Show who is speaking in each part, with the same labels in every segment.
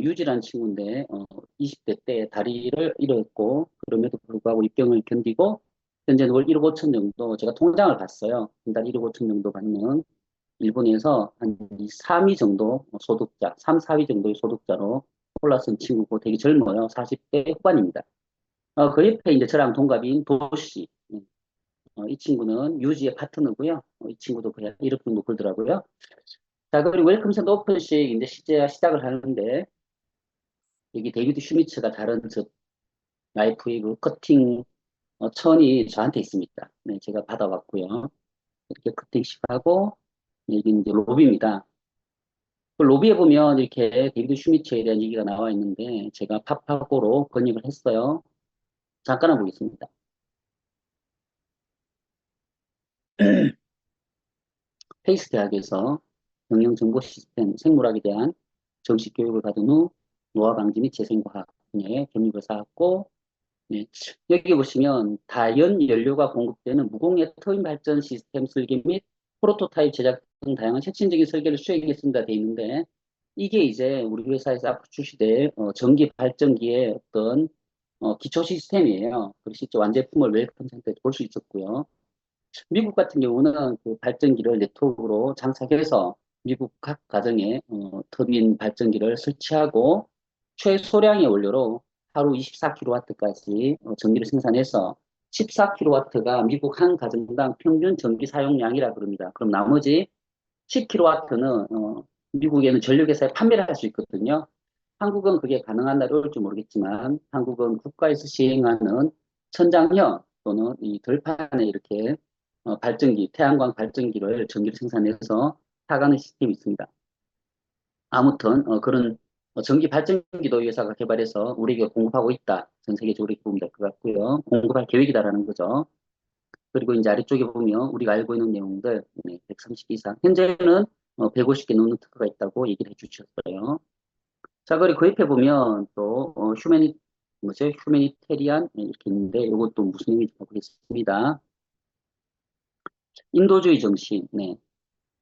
Speaker 1: 유지라는 친구인데 20대 때 다리를 잃었고 그럼에도 불구하고 입병을 견디고 현재는 월 1억 5천 정도 제가 통장을 봤어요. 한 달 1억 5천 정도 받는 일본에서 한 3위 정도 소득자, 3, 4위 정도의 소득자로 올라선 친구고 되게 젊어요. 40대 후반입니다. 그 옆에 이제 저랑 동갑인 도시. 이 친구는 유지의 파트너고요. 이 친구도 그냥 1억 정도 벌더라고요. 자, 그리고 웰컴 센터 오픈식 이제 시작을 하는데 여기 데이비드 슈미츠가 다른 저 라이프 웨이브 커팅 천이 저한테 있습니다. 네, 제가 받아왔고요. 이렇게 커팅식 하고 여기 이제 로비입니다. 그 로비에 보면 이렇게 데이비드 슈미츠에 대한 얘기가 나와 있는데 제가 팝하고로 번역을 했어요. 잠깐 한번 보겠습니다. 페이스 대학에서 경영정보 시스템 생물학에 대한 정식 교육을 받은 후 노화 방지 및 재생과학 분야에 경력을 쌓았고 네. 여기 보시면 다연 연료가 공급되는 무공해 터빈 발전 시스템 설계 및 프로토타입 제작 등 다양한 혁신적인 설계를 수행했습니다. 돼 있는데 이게 이제 우리 회사에서 앞으로 출시될 전기 발전기의 어떤 기초 시스템이에요. 그래서 실제 완제품을 웰컴 센터에서 볼 수 있었고요. 미국 같은 경우는 그 발전기를 네트워크로 장착해서 미국 각 가정에 터빈 발전기를 설치하고 최소량의 원료로 하루 24kW까지 전기를 생산해서 14kW가 미국 한 가정당 평균 전기 사용량이라 그럽니다. 그럼 나머지 10kW는 미국에는 전력회사에 판매를 할 수 있거든요. 한국은 그게 가능한 날이 올지 모르겠지만 한국은 국가에서 시행하는 천장형 또는 이 들판에 이렇게 발전기, 태양광 발전기를 전기를 생산해서 타가는 시스템이 있습니다. 아무튼 그런 전기 발전기도 이 회사가 개발해서 우리에게 공급하고 있다. 전 세계적으로 보면 될 것 같고요. 공급할 계획이다라는 거죠. 그리고 이제 아래쪽에 보면 우리가 알고 있는 내용들 130 이상. 현재는 150개 넘는 특허가 있다고 얘기를 해주셨어요. 자, 그리고 그 옆에 보면 또 뭐죠? 휴메니테리안 이렇게 있는데 이것도 무슨 의미인지 보겠습니다. 인도주의 정신. 네.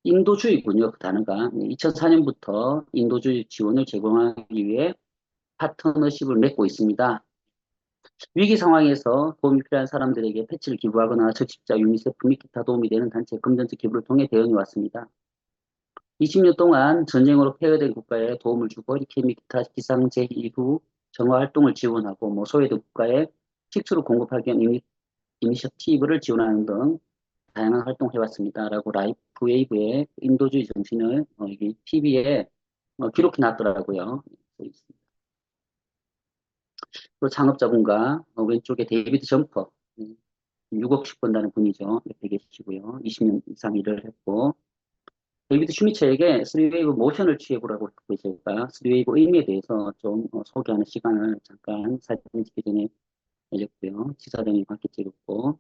Speaker 1: 인도주의군요. 그 단어가. 2004년부터 인도주의 지원을 제공하기 위해 파트너십을 맺고 있습니다. 위기 상황에서 도움이 필요한 사람들에게 패치를 기부하거나 적십자, 유니세프 및 기타 도움이 되는 단체 금전적 기부를 통해 대응해 왔습니다. 20년 동안 전쟁으로 폐허된 국가에 도움을 주고 리케 및 기타 기상재해 후 정화 활동을 지원하고 소외된 국가에 식수를 공급하기 위한 이니셔티브를 지원하는 등 다양한 활동을 해왔습니다. 라고 라이프 웨이브의 인도주의 정신을 여기 TV에 기록해 놨더라고요. 또 창업자분과 왼쪽에 데이비드 점퍼 6억씩 번다는 분이죠. 옆에 계시고요. 20년 이상 일을 했고 데이비드 슈미처에게 3웨이브 모션을 취해보라고 했고 제가 3웨이브 의미에 대해서 좀 소개하는 시간을 잠깐 사진 찍기 전에 알렸고요. 지사장이 함께 찍었고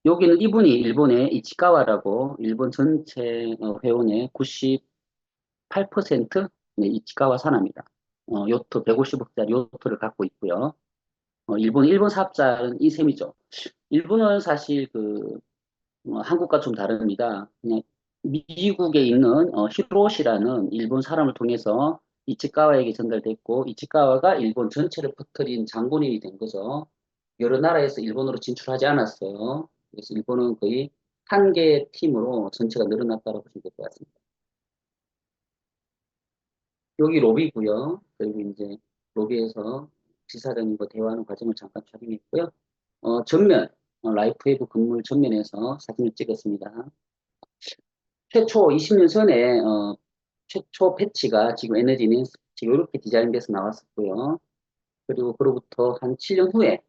Speaker 1: 여기는 이분이 일본의 이치카와라고 일본 전체 회원의 98% 네, 이치카와 산하입니다. 요트 150억짜리 요트를 갖고 있고요. 일본 사업자는 이 셈이죠. 일본은 사실 한국과 좀 다릅니다. 그냥 미국에 있는 히로시라는 일본 사람을 통해서 이치카와에게 전달됐고 이치카와가 일본 전체를 퍼뜨린 장본인이 된 거죠. 여러 나라에서 일본으로 진출하지 않았어요. 그래서 일본은 거의 한 개의 팀으로 전체가 늘어났다고 보시면 될 것 같습니다. 여기 로비고요. 그리고 이제 로비에서 지사장님과 대화하는 과정을 잠깐 촬영했고요. 전면 라이프 웨이브 건물 전면에서 사진을 찍었습니다. 최초 20년 전에 최초 패치가 지금 에너지는 지금 이렇게 디자인돼서 나왔었고요. 그리고 그로부터 한 7년 후에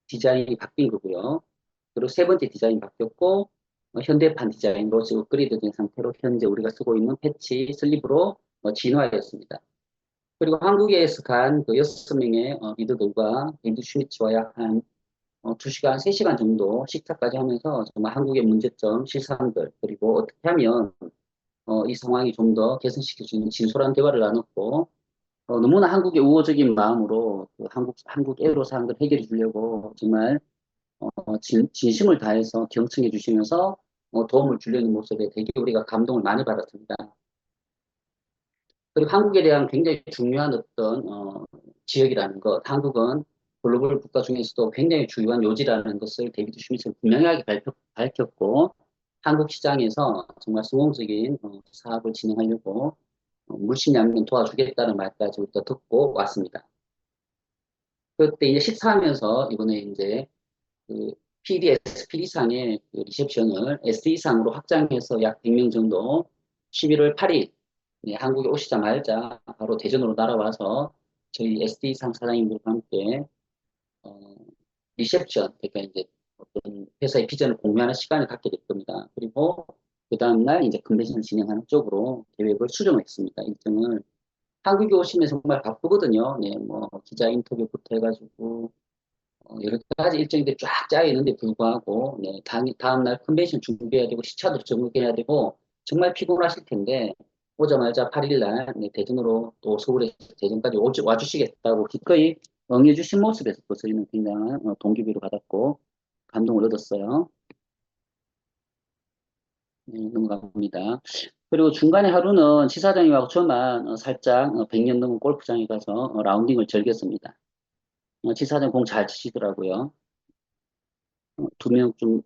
Speaker 1: 디자인이 바뀐 거고요. 그리고 세 번째 디자인 바뀌었고 현대판 디자인으로 지금 업그레이드된 상태로 현재 우리가 쓰고 있는 패치 슬립으로 진화하였습니다. 그리고 한국에서 간그 6명의 리더들과 앤드 슈미츠와 약 한 2시간, 3시간 정도 식사까지 하면서 정말 한국의 문제점, 실상들, 그리고 어떻게 하면 이 상황이 좀 더 개선시킬 수 있는 진솔한 대화를 나눴고, 너무나 한국의 우호적인 마음으로 한국 애로 사항들 해결해 주려고 정말 진심을 다해서 경청해 주시면서 도움을 주려는 모습에 되게 우리가 감동을 많이 받았습니다. 그리고 한국에 대한 굉장히 중요한 어떤 지역이라는 것, 한국은 글로벌 국가 중에서도 굉장히 중요한 요지라는 것을 데이비드 슈미츠는 분명하게 밝혔고 한국 시장에서 정말 성공적인 사업을 진행하려고 물심양면 도와주겠다는 말까지 우리가 듣고 왔습니다. 그때 이제 식사하면서 이번에 이제 그 PDS, PD상의 그 리셉션을 SD상으로 확장해서 약 100명 정도 11월 8일 한국에 오시자마자 바로 대전으로 날아와서 저희 SD상 사장님들과 함께 어, 리셉션, 그러니까 이제 어떤 회사의 비전을 공유하는 시간을 갖게 될 겁니다. 그리고 그 다음날 이제 컨벤션을 진행하는 쪽으로 계획을 수정했습니다. 일정을. 한국에 오시면 정말 바쁘거든요. 네, 뭐 기자 인터뷰부터 해가지고 여러 가지 일정들이 쫙 짜여 있는데 불구하고, 네, 다음날 컨벤션 준비해야 되고, 시차도 적응해야 되고, 정말 피곤하실 텐데, 오자마자 8일날, 네, 대전으로 또 서울에서 대전까지 와주시겠다고 기꺼이 응해주신 모습에서 또 저희는 굉장한 동기부여를 받았고, 감동을 얻었어요. 네, 넘어갑니다. 그리고 중간에 하루는 지사장님하고 저만 살짝 100년 넘은 골프장에 가서 라운딩을 즐겼습니다. 지사장 공 잘 치시더라고요. 두 명 좀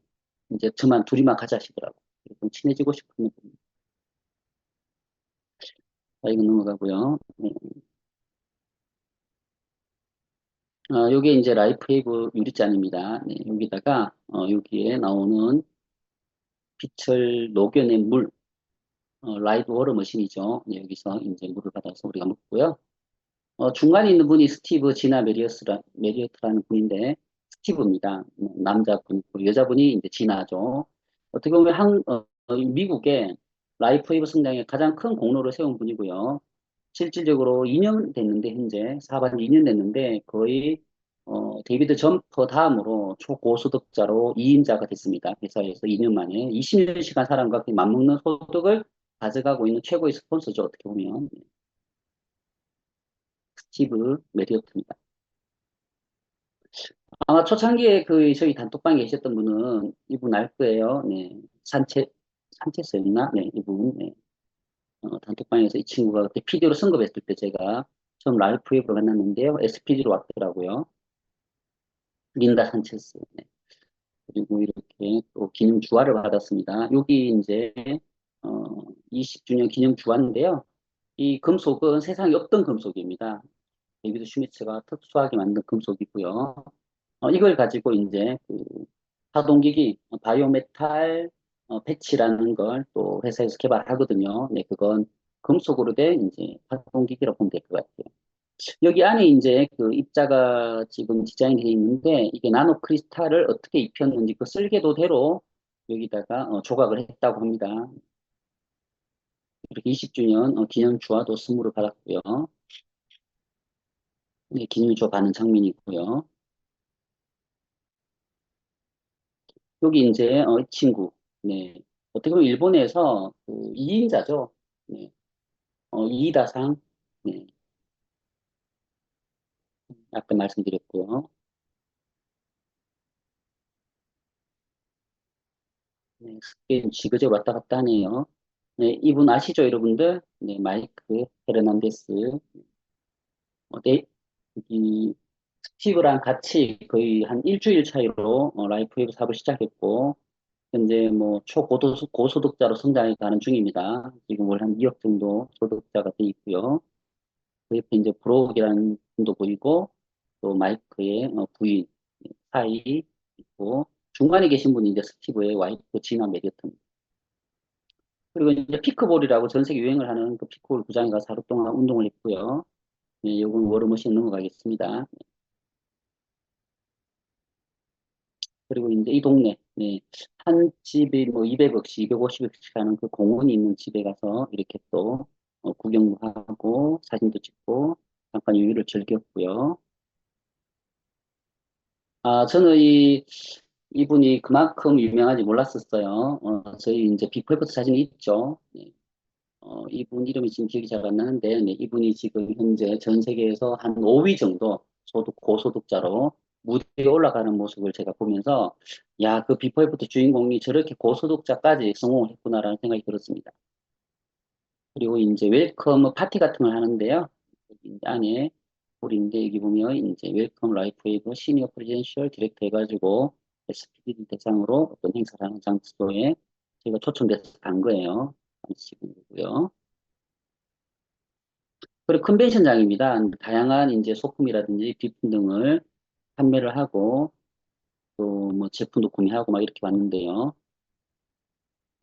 Speaker 1: 이제 저만 둘이만 가자 하시더라고. 좀 친해지고 싶은 분. 이거 넘어가고요. 요게 이제 라이프웨이브 유리잔입니다. 네, 여기다가 여기에 나오는 빛을 녹여낸 물, 라이브 워터 머신이죠. 네, 여기서 이제 물을 받아서 우리가 먹고요. 중간에 있는 분이 스티브 지나 메리어트라는 분인데 스티브입니다. 남자분이고 여자분이 이제 지나죠. 어떻게 보면 미국의 라이프웨이브 성장에 가장 큰 공로를 세운 분이고요. 실질적으로 2년 됐는데 현재 사업한 지 2년 됐는데 거의 데이비드 점퍼 다음으로 초고소득자로 2인자가 됐습니다. 회사에서 2년 만에 20년씩간 사람과 맞먹는 소득을 가져가고 있는 최고의 스폰서죠. 어떻게 보면 스티브 메리어트입니다. 아마 초창기에 그 저희 단톡방에 계셨던 분은 이분 알 거예요. 네, 산체스였나? 네, 이분. 네. 단톡방에서 이 친구가 그때 PD로 승급했을 때 제가 처음 라이프 웹으로 만났는데요. SPD로 왔더라고요. 린다 산체스. 네. 그리고 이렇게 또 기념 주화를 받았습니다. 여기 이제 어, 20주년 기념 주화인데요. 이 금속은 세상에 없던 금속입니다. 데이비드 슈미츠가 특수하게 만든 금속이고요. 이걸 가지고 이제 그 파동기기, 바이오메탈 패치라는 걸 또 회사에서 개발하거든요. 네, 그건 금속으로 된 이제 파동기기라고 보면 될 것 같아요. 여기 안에 이제 그 입자가 지금 디자인되어 있는데 이게 나노 크리스탈을 어떻게 입혔는지 그 설계도대로 여기다가 조각을 했다고 합니다. 이렇게 20주년 기념 주화도 선물을 받았고요. 네, 기념 주화 받는 장면이고요. 여기 이제 이 친구, 네, 어떻게 보면 일본에서 그 2인자죠. 네, 이이다상, 네, 아까 말씀드렸고요. 네, 스페인 지그재그 왔다 갔다 하네요. 네, 이분 아시죠, 여러분들? 네, 마이크 헤르난데스. 네, 이 스티브랑 같이 거의 한 일주일 차이로 라이프 웨브 사업을 시작했고, 현재 뭐 고소득자로 성장해 가는 중입니다. 지금 월 한 2억 정도 소득자가 돼 있고요. 그 옆에 이제 브로옥이라는 분도 보이고, 또 마이크의 부인, 사이 있고, 중간에 계신 분이 이제 스티브의 와이프 지나 메리어트입니다. 그리고 이제 피크볼이라고 전 세계 유행을 하는 그 피크볼 구장에 가서 하루 동안 운동을 했고요. 네, 요건 워러머신 넘어가겠습니다. 그리고 이제 이 동네, 네, 한 집이 뭐 200억씩, 250억씩 하는 그 공원이 있는 집에 가서 이렇게 또 구경도 하고 사진도 찍고 잠깐 여유를 즐겼고요. 저는 이분이 그만큼 유명한지 몰랐었어요. 저희 이제 비포 애프터 사진이 있죠. 네. 이분 이름이 지금 기억이 잘 안 나는데, 네, 이분이 지금 현재 전 세계에서 한 5위 정도 고소득자로 무대에 올라가는 모습을 제가 보면서, 야, 그 비포 애프터 주인공이 저렇게 고소득자까지 성공을 했구나라는 생각이 들었습니다. 그리고 이제 웰컴 파티 같은 걸 하는데요. 여기 이제 안에 우리 이제 여기 보면 이제 웰컴 라이프 웨이브 시니어 프레젠셜 디렉터 해가지고 SPD 대상으로 어떤 행사를 하는 장소에 저희가 초청돼서 간 거예요. 시군이고요. 그리고 컨벤션장입니다. 다양한 이제 소품이라든지 비품 등을 판매를 하고 또 뭐 제품도 구매하고 막 이렇게 왔는데요.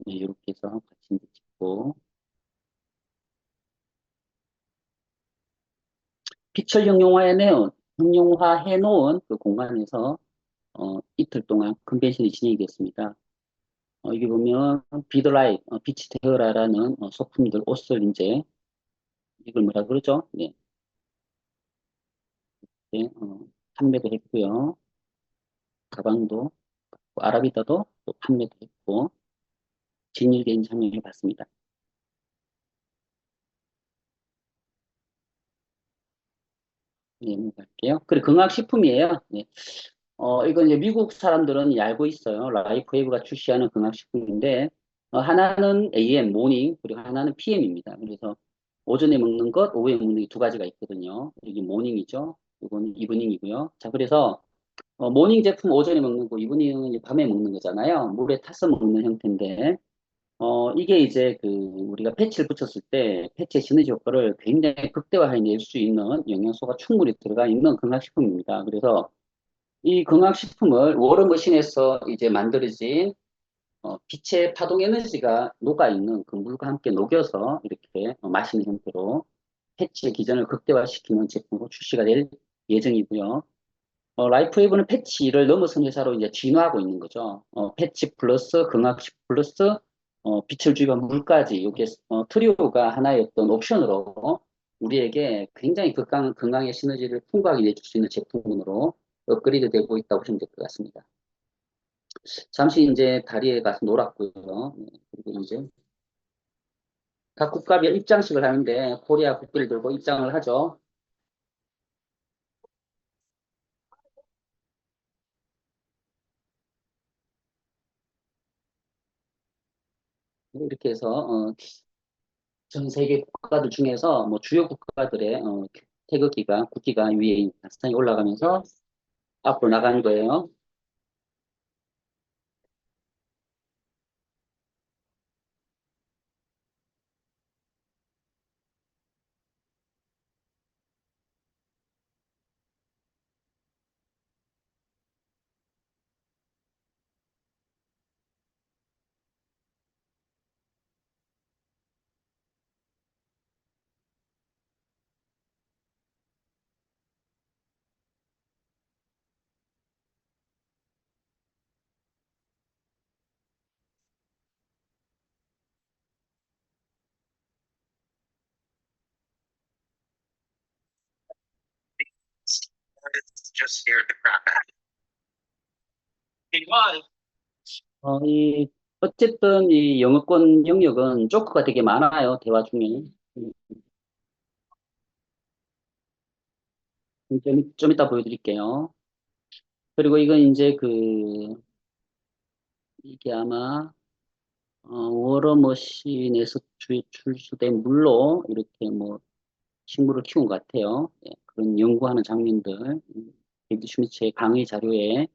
Speaker 1: 네, 이렇게 해서 같이 이제 찍고 피철 형용화해 놓은 그 공간에서 이틀 동안 컨벤션이 진행이 됐습니다. 여기 보면 비드라이, 비치 테어라라는 소품들, 옷을 이제 이걸 뭐라 그러죠? 네, 네, 판매도 했고요. 가방도 아라비다도 또 판매도 했고 진일된 참여를 받습니다. 네, 넘어갈게요. 그리고 건강식품이에요. 네. 이건 이제 미국 사람들은 이제 알고 있어요. 라이프웨이브가 출시하는 건강식품인데, 하나는 AM, 모닝, 그리고 하나는 PM입니다. 그래서 오전에 먹는 것, 오후에 먹는 게 두 가지가 있거든요. 이게 모닝이죠. 이건 이브닝이고요. 자, 그래서 모닝 제품 오전에 먹는 거, 이브닝은 이제 밤에 먹는 거잖아요. 물에 타서 먹는 형태인데, 이게 이제 그 우리가 패치를 붙였을 때 패치의 시너지 효과를 굉장히 극대화해낼 수 있는 영양소가 충분히 들어가 있는 건강식품입니다. 그래서 이 건강식품을 워러머신에서 이제 만들어진 빛의 파동 에너지가 녹아있는 그 물과 함께 녹여서 이렇게 마시는 형태로 패치의 기전을 극대화시키는 제품으로 출시가 될 예정이고요. 라이프웨이브는 패치를 넘어선 회사로 이제 진화하고 있는 거죠. 패치 플러스 건강식 플러스 빛을 주입한 물까지 이게 트리오가 하나의 어떤 옵션으로 우리에게 굉장히 건강의 시너지를 풍부하게 내줄 수 있는 제품으로 업그레이드 되고 있다고 보시면 될 것 같습니다. 잠시 이제 다리에 가서 놀았고요. 네, 그리고 이제 각 국가별 입장식을 하는데 코리아 국기를 들고 입장을 하죠. 이렇게 해서 전 세계 국가들 중에서 뭐 주요 국가들의 태극기가 국기가 위에 상에 올라가면서 앞으로 나가는 거예요.
Speaker 2: Just scared the crap out of me. He was.
Speaker 1: 어쨌든 이 영어권 영역은 조크가 되게 많아요. 대화 중에. 좀 이따 보여드릴게요. 그리고 이건 이제 이게 아마 워러머신에서 출수된 물로 이렇게 뭐 식물을 키운 것 같아요. 예, 그런 연구하는 장면들, 데이비드 슈미츠의 강의 자료에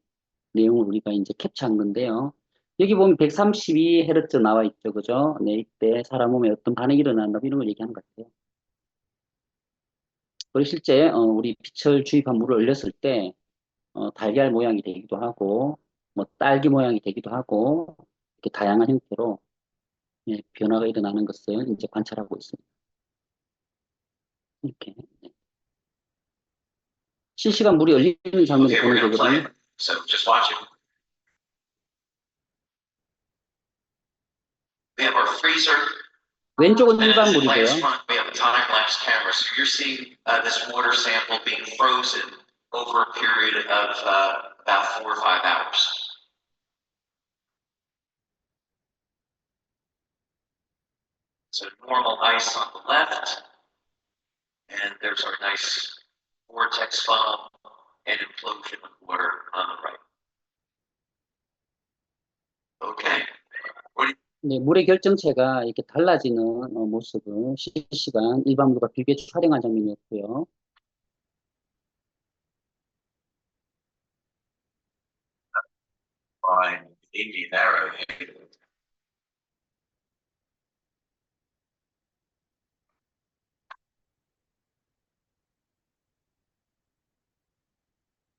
Speaker 1: 내용을 우리가 이제 캡처한 건데요. 여기 보면 132Hz 나와 있죠, 그죠? 네, 이때 사람 몸에 어떤 반응이 일어난다, 이런 걸 얘기하는 것 같아요. 그리고 실제 우리 빛을 주입한 물을 얼렸을 때 달걀 모양이 되기도 하고, 뭐 딸기 모양이 되기도 하고, 이렇게 다양한 형태로 예, 변화가 일어나는 것을 이제 관찰하고 있습니다. 이렇게 실시간 물이 얼리는 장면을
Speaker 2: Okay,
Speaker 1: 보는
Speaker 2: we're gonna play
Speaker 1: 거거든요.
Speaker 2: it. So just watch it. We have our freezer.
Speaker 1: 왼쪽은
Speaker 2: And
Speaker 1: 일반
Speaker 2: as it lays
Speaker 1: 물이고요.
Speaker 2: front, we have a time-lapse camera. So you're seeing this water sample being frozen over a period of about 4 or 5 hours. So normal ice on the left, and there's our nice vortex funnel and implosion of water on the right. Okay. What do you
Speaker 1: 네, 물의 결정체가 이렇게 달라지는 모습을 실시간 일반물과 비교해 촬영한 장면이었고요.
Speaker 2: By Indian arrow.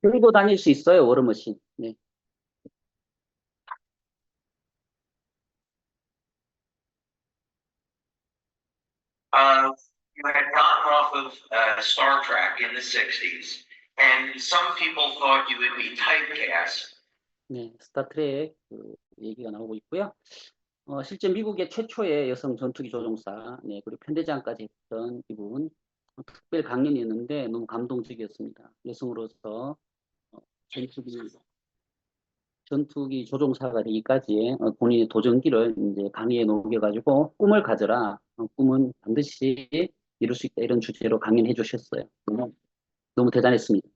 Speaker 1: 들고 다닐 수 있어요, 워러머신. 네.
Speaker 2: You had gotten off of Star Trek in the 60s, and some people thought you would be typecast.
Speaker 1: 네, 스타트랙 얘기가 나오고 있고요. 실제 미국의 최초의 여성 전투기 조종사, 네, 그리고 편대장까지 했던 이분, 특별 강연이었는데 너무 감동적이었습니다. 여성으로서 어, 전투기, 전투기 조종사가 되기까지의 본인의 도전기를 이제 강의에 녹여가지고 꿈을 가져라, 꿈은 반드시 이룰 수 있다 이런 주제로 강연해 주셨어요. 너무 대단했습니다.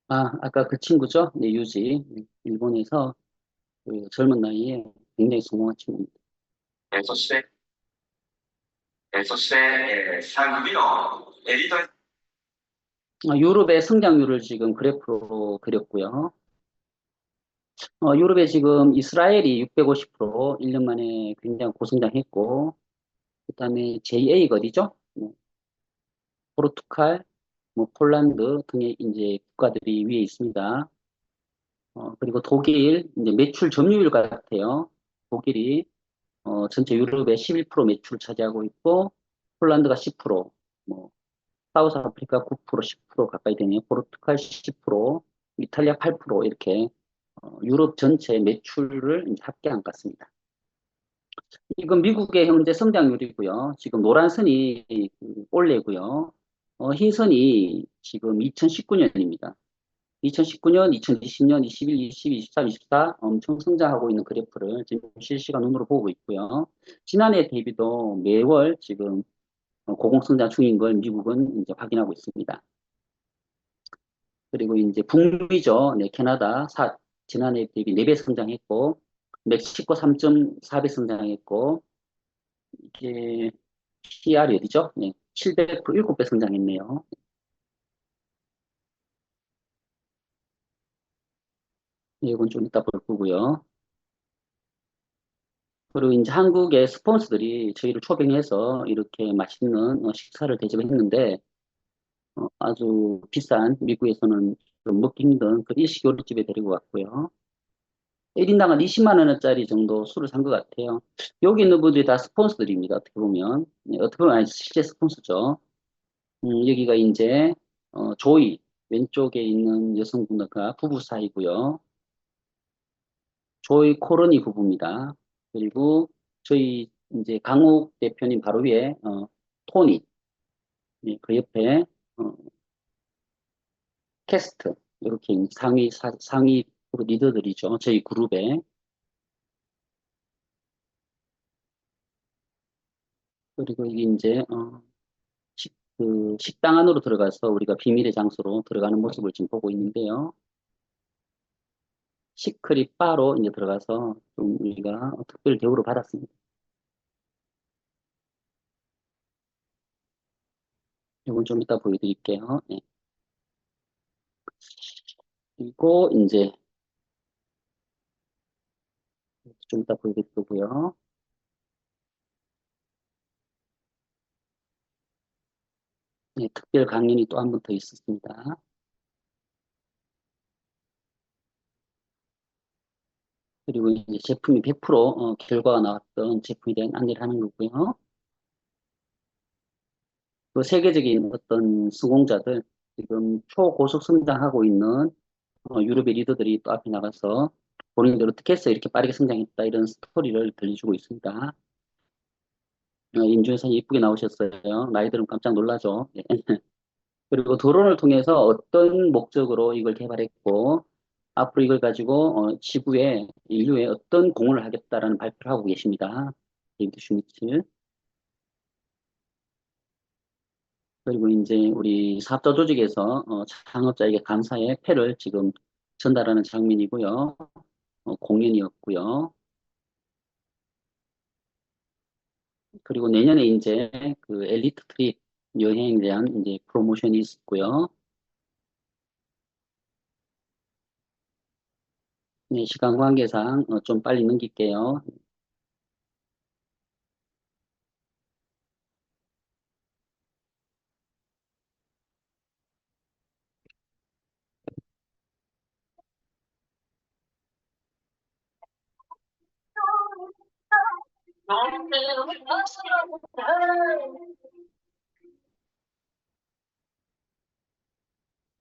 Speaker 1: 아까 그 친구죠? 네, 유지. 네, 일본에서 그 젊은 나이에 굉장히 성공한 친구입니다.
Speaker 2: そして、
Speaker 1: 유럽의 성장률을 지금 그래프로 그렸고요. 유럽에 지금 이스라엘이 650%, 1년 만에 굉장히 고성장했고, 그 다음에 JA가 어디죠? 포르투갈, 폴란드 등의 이제 국가들이 위에 있습니다. 그리고 독일, 이제 매출 점유율 같아요. 독일이 전체 유럽의 11% 매출 차지하고 있고, 폴란드가 10%, 뭐, 사우스 아프리카 9%, 10% 가까이 되네요. 포르투갈 10%, 이탈리아 8% 이렇게 유럽 전체 매출을 이제 합계한 것 같습니다. 이건 미국의 현재 성장률이고요. 지금 노란 선이 올해고요. 흰 선이 지금 2019년입니다. 2019년, 2020년, 21, 22, 23, 24 엄청 성장하고 있는 그래프를 지금 실시간 눈으로 보고 있고요. 지난해 대비도 매월 지금 고공성장 중인 걸 미국은 이제 확인하고 있습니다. 그리고 이제 북미죠. 네, 캐나다 지난해 대비 4배 성장했고, 멕시코 3.4배 성장했고, 이게 PR이 어디죠? 네, 700% 7배 성장했네요. 네, 이건 좀 이따 볼 거고요. 그리고 이제 한국의 스폰서들이 저희를 초빙해서 이렇게 맛있는 식사를 대접했는데, 아주 비싼 미국에서는 좀 먹기 힘든 그 일식 요리집에 데리고 갔고요. 1인당 한 20만 원짜리 정도 술을 산 것 같아요. 여기 있는 분들이 다 스폰서들입니다. 어떻게 보면. 네, 어떻게 보면 아니, 실제 스폰서죠. 여기가 이제 조이 왼쪽에 있는 여성분과 부부 사이고요. 조이 코르니 부부입니다. 그리고 저희 이제 강욱 대표님 바로 위에 토니 네, 그 옆에 어, 캐스트 이렇게 이제 상위 리더들이죠. 저희 그룹에 그리고 이게 이제 그 식당 안으로 들어가서 우리가 비밀의 장소로 들어가는 모습을 지금 보고 있는데요. 시크릿 바로 이제 들어가서 좀 우리가 특별 대우를 받았습니다. 이건 좀 이따 보여드릴게요. 네. 그리고 이제 좀 이따 보여드릴 거고요. 네, 특별 강연이 또 한 번 더 있었습니다. 그리고 이제 제품이 100% 결과가 나왔던 제품에 대한 안내를 하는 거고요. 그 세계적인 어떤 수공자들, 지금 초고속 성장하고 있는 유럽의 리더들이 또 앞에 나가서 본인들 어떻게 해서 이렇게 빠르게 성장했다 이런 스토리를 들려주고 있습니다. 임준현 사님 이쁘게 나오셨어요. 나이 들으면 깜짝 놀라죠. 예. 그리고 드론을 통해서 어떤 목적으로 이걸 개발했고 앞으로 이걸 가지고 지구에 인류에 어떤 공헌을 하겠다라는 발표를 하고 계십니다. 데이비드 슈미츠. 그리고 이제 우리 사업자 조직에서 창업자에게 감사의 패를 지금 전달하는 장면이고요. 공연이었고요. 그리고 내년에 이제 그 엘리트 트립 여행에 대한 이제 프로모션이 있고요. 네, 시간 관계상 좀 빨리 넘길게요.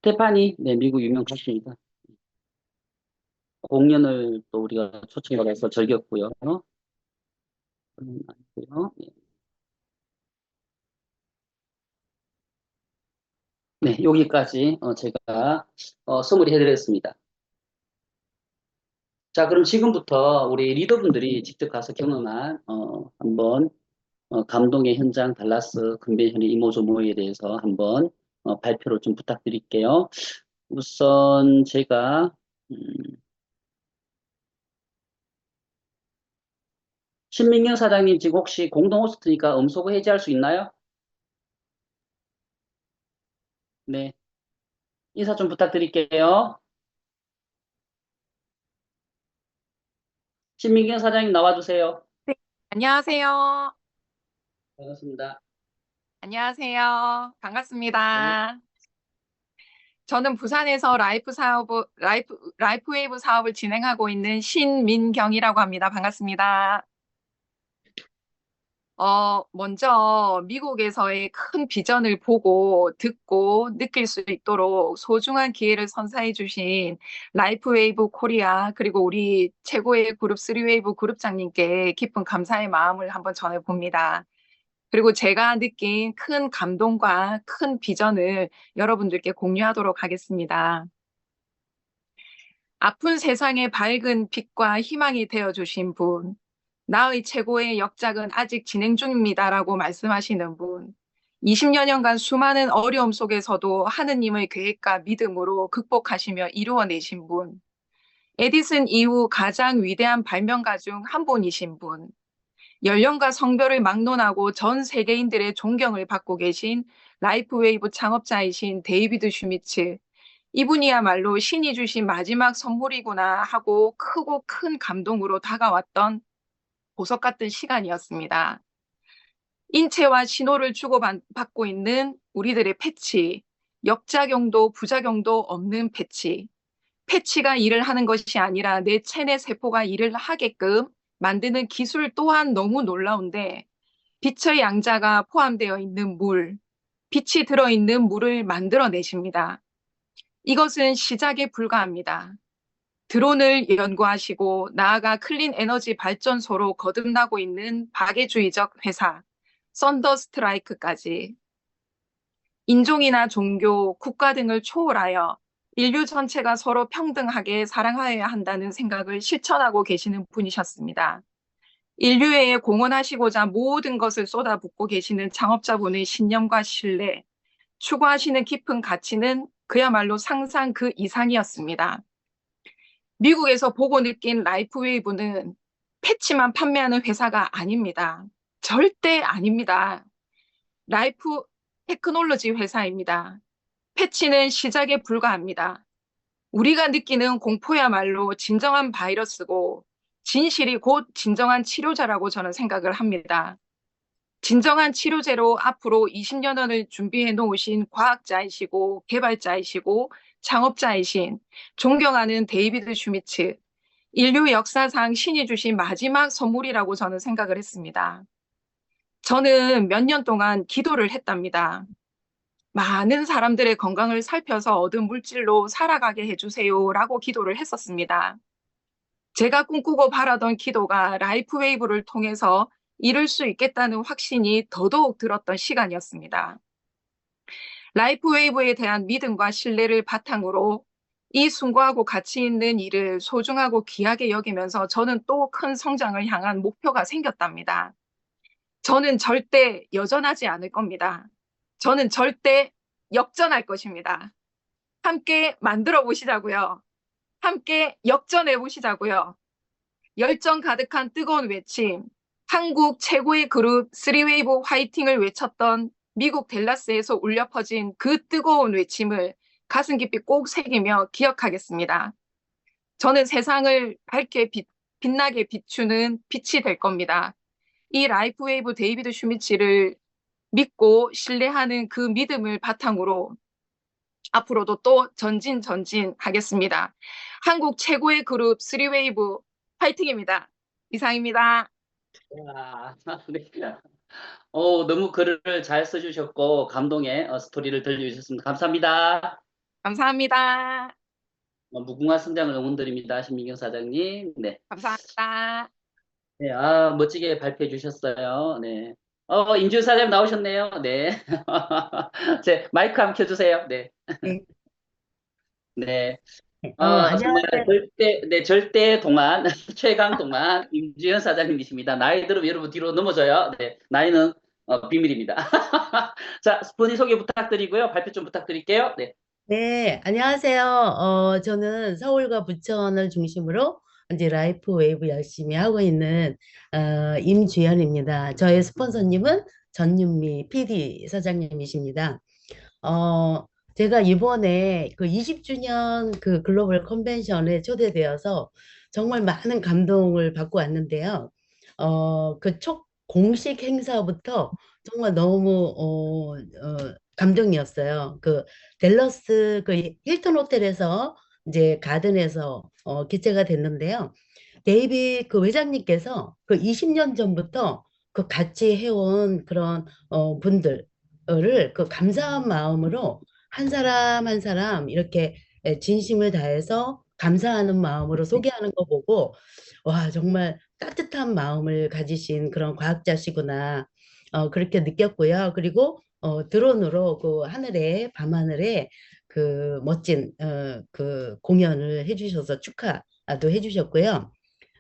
Speaker 1: 스테파니, 네, 미국 유명 가수입니다. 공연을 또 우리가 초청받아서 즐겼고요. 아니고요. 네, 네, 여기까지 제가 서머리 해드렸습니다. 자, 그럼 지금부터 우리 리더분들이 직접 가서 경험한 한번 감동의 현장 달라스 컨벤션의 이모저모에 대해서 한번 발표를 좀 부탁드릴게요. 우선 제가 음, 신민경 사장님 지금 혹시 공동 호스트니까 음소거 해제할 수 있나요? 네, 인사 좀 부탁드릴게요. 신민경 사장님 나와주세요.
Speaker 3: 네, 안녕하세요.
Speaker 1: 반갑습니다.
Speaker 3: 안녕하세요.
Speaker 1: 네,
Speaker 3: 반갑습니다. 저는 부산에서 라이프웨이브 사업을 진행하고 있는 신민경이라고 합니다. 반갑습니다. 먼저 미국에서의 큰 비전을 보고 듣고 느낄 수 있도록 소중한 기회를 선사해 주신 라이프웨이브 코리아 그리고 우리 최고의 그룹 3웨이브 그룹장님께 깊은 감사의 마음을 한번 전해봅니다. 그리고 제가 느낀 큰 감동과 큰 비전을 여러분들께 공유하도록 하겠습니다. 아픈 세상에 밝은 빛과 희망이 되어주신 분, 나의 최고의 역작은 아직 진행 중입니다라고 말씀하시는 분, 20여 년간 수많은 어려움 속에서도 하느님의 계획과 믿음으로 극복하시며 이루어내신 분, 에디슨 이후 가장 위대한 발명가 중 한 분이신 분, 연령과 성별을 막론하고 전 세계인들의 존경을 받고 계신 라이프웨이브 창업자이신 데이비드 슈미츠. 이분이야말로 신이 주신 마지막 선물이구나 하고 크고 큰 감동으로 다가왔던 보석 같은 시간이었습니다. 인체와 신호를 주고받고 있는 우리들의 패치, 역작용도 부작용도 없는 패치. 패치가 일을 하는 것이 아니라 내 체내 세포가 일을 하게끔 만드는 기술 또한 너무 놀라운데 빛의 양자가 포함되어 있는 물, 빛이 들어있는 물을 만들어내십니다. 이것은 시작에 불과합니다. 드론을 연구하시고 나아가 클린 에너지 발전소로 거듭나고 있는 박애주의적 회사, 썬더스트라이크까지 인종이나 종교, 국가 등을 초월하여 인류 전체가 서로 평등하게 사랑하여야 한다는 생각을 실천하고 계시는 분이셨습니다. 인류에 공헌하시고자 모든 것을 쏟아붓고 계시는 창업자분의 신념과 신뢰, 추구하시는 깊은 가치는 그야말로 상상 그 이상이었습니다. 미국에서 보고 느낀 라이프웨이브는 패치만 판매하는 회사가 아닙니다. 절대 아닙니다. 라이프 테크놀로지 회사입니다. 패치는 시작에 불과합니다. 우리가 느끼는 공포야말로 진정한 바이러스고 진실이 곧 진정한 치료자라고 저는 생각을 합니다. 진정한 치료제로 앞으로 20여 년을 준비해 놓으신 과학자이시고 개발자이시고 창업자이신 존경하는 데이비드 슈미츠, 인류 역사상 신이 주신 마지막 선물이라고 저는 생각을 했습니다. 저는 몇 년 동안 기도를 했답니다. 많은 사람들의 건강을 살펴서 얻은 물질로 살아가게 해주세요라고 기도를 했었습니다. 제가 꿈꾸고 바라던 기도가 라이프웨이브를 통해서 이룰 수 있겠다는 확신이 더더욱 들었던 시간이었습니다. 라이프웨이브에 대한 믿음과 신뢰를 바탕으로 이 숭고하고 가치 있는 일을 소중하고 귀하게 여기면서 저는 또 큰 성장을 향한 목표가 생겼답니다. 저는 절대 여전하지 않을 겁니다. 저는 절대 역전할 것입니다. 함께 만들어 보시자고요. 함께 역전해 보시자고요. 열정 가득한 뜨거운 외침, 한국 최고의 그룹 3웨이브 화이팅을 외쳤던 미국 댈러스에서 울려 퍼진 그 뜨거운 외침을 가슴 깊이 꼭 새기며 기억하겠습니다. 저는 세상을 밝게 빛나게 비추는 빛이 될 겁니다. 이 라이프웨이브 데이비드 슈미치를 믿고 신뢰하는 그 믿음을 바탕으로 앞으로도 또 전진하겠습니다. 한국 최고의 그룹 3웨이브 파이팅입니다. 이상입니다.
Speaker 1: 와, 네. 너무 글을 잘 써주셨고, 감동의 스토리를 들려주셨습니다. 감사합니다.
Speaker 3: 감사합니다.
Speaker 1: 무궁화 성장을 응원드립니다. 신민경 사장님. 네.
Speaker 3: 감사합니다.
Speaker 1: 네, 멋지게 발표해 주셨어요. 네. 임지훈 사장님 나오셨네요. 네. 마이크 한번 켜주세요. 네.
Speaker 4: 네.
Speaker 1: 네. 정말
Speaker 4: 안녕하세요.
Speaker 1: 절대 동안, 최강 동안 임지현 사장님이십니다. 나이 들으면 여러분 뒤로 넘어져요. 네. 나이는 비밀입니다. 자, 본인 소개 부탁드리고요. 발표 좀 부탁드릴게요. 네.
Speaker 4: 네, 안녕하세요. 저는 서울과 부천을 중심으로 이제 라이프 웨이브 열심히 하고 있는 임주연입니다. 저의 스폰서님은 전윤미 PD 사장님이십니다. 어, 제가 이번에 그 20주년 그 글로벌 컨벤션에 초대되어서 정말 많은 감동을 받고 왔는데요. 그 첫 공식 행사부터 정말 너무 감동이었어요. 그 댈러스 그 힐튼 호텔에서 이제 가든에서 개최가 됐는데요. 데이비 그 회장님께서 그 20년 전부터 그 같이 해온 그런 분들을 그 감사한 마음으로 한 사람 한 사람 이렇게 진심을 다해서 감사하는 마음으로 소개하는 거 보고 와 정말 따뜻한 마음을 가지신 그런 과학자시구나 그렇게 느꼈고요. 그리고 드론으로 그 하늘에 밤하늘에 그 멋진 그 공연을 해주셔서 축하도 해주셨고요.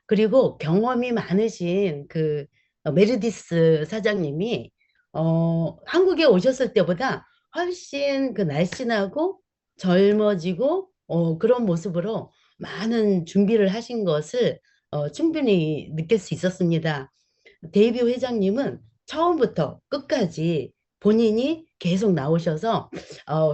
Speaker 4: 그리고 경험이 많으신 그 메르디스 사장님이 한국에 오셨을 때보다 훨씬 그 날씬하고 젊어지고 그런 모습으로 많은 준비를 하신 것을 충분히 느낄 수 있었습니다. 데이비 회장님은 처음부터 끝까지 본인이 계속 나오셔서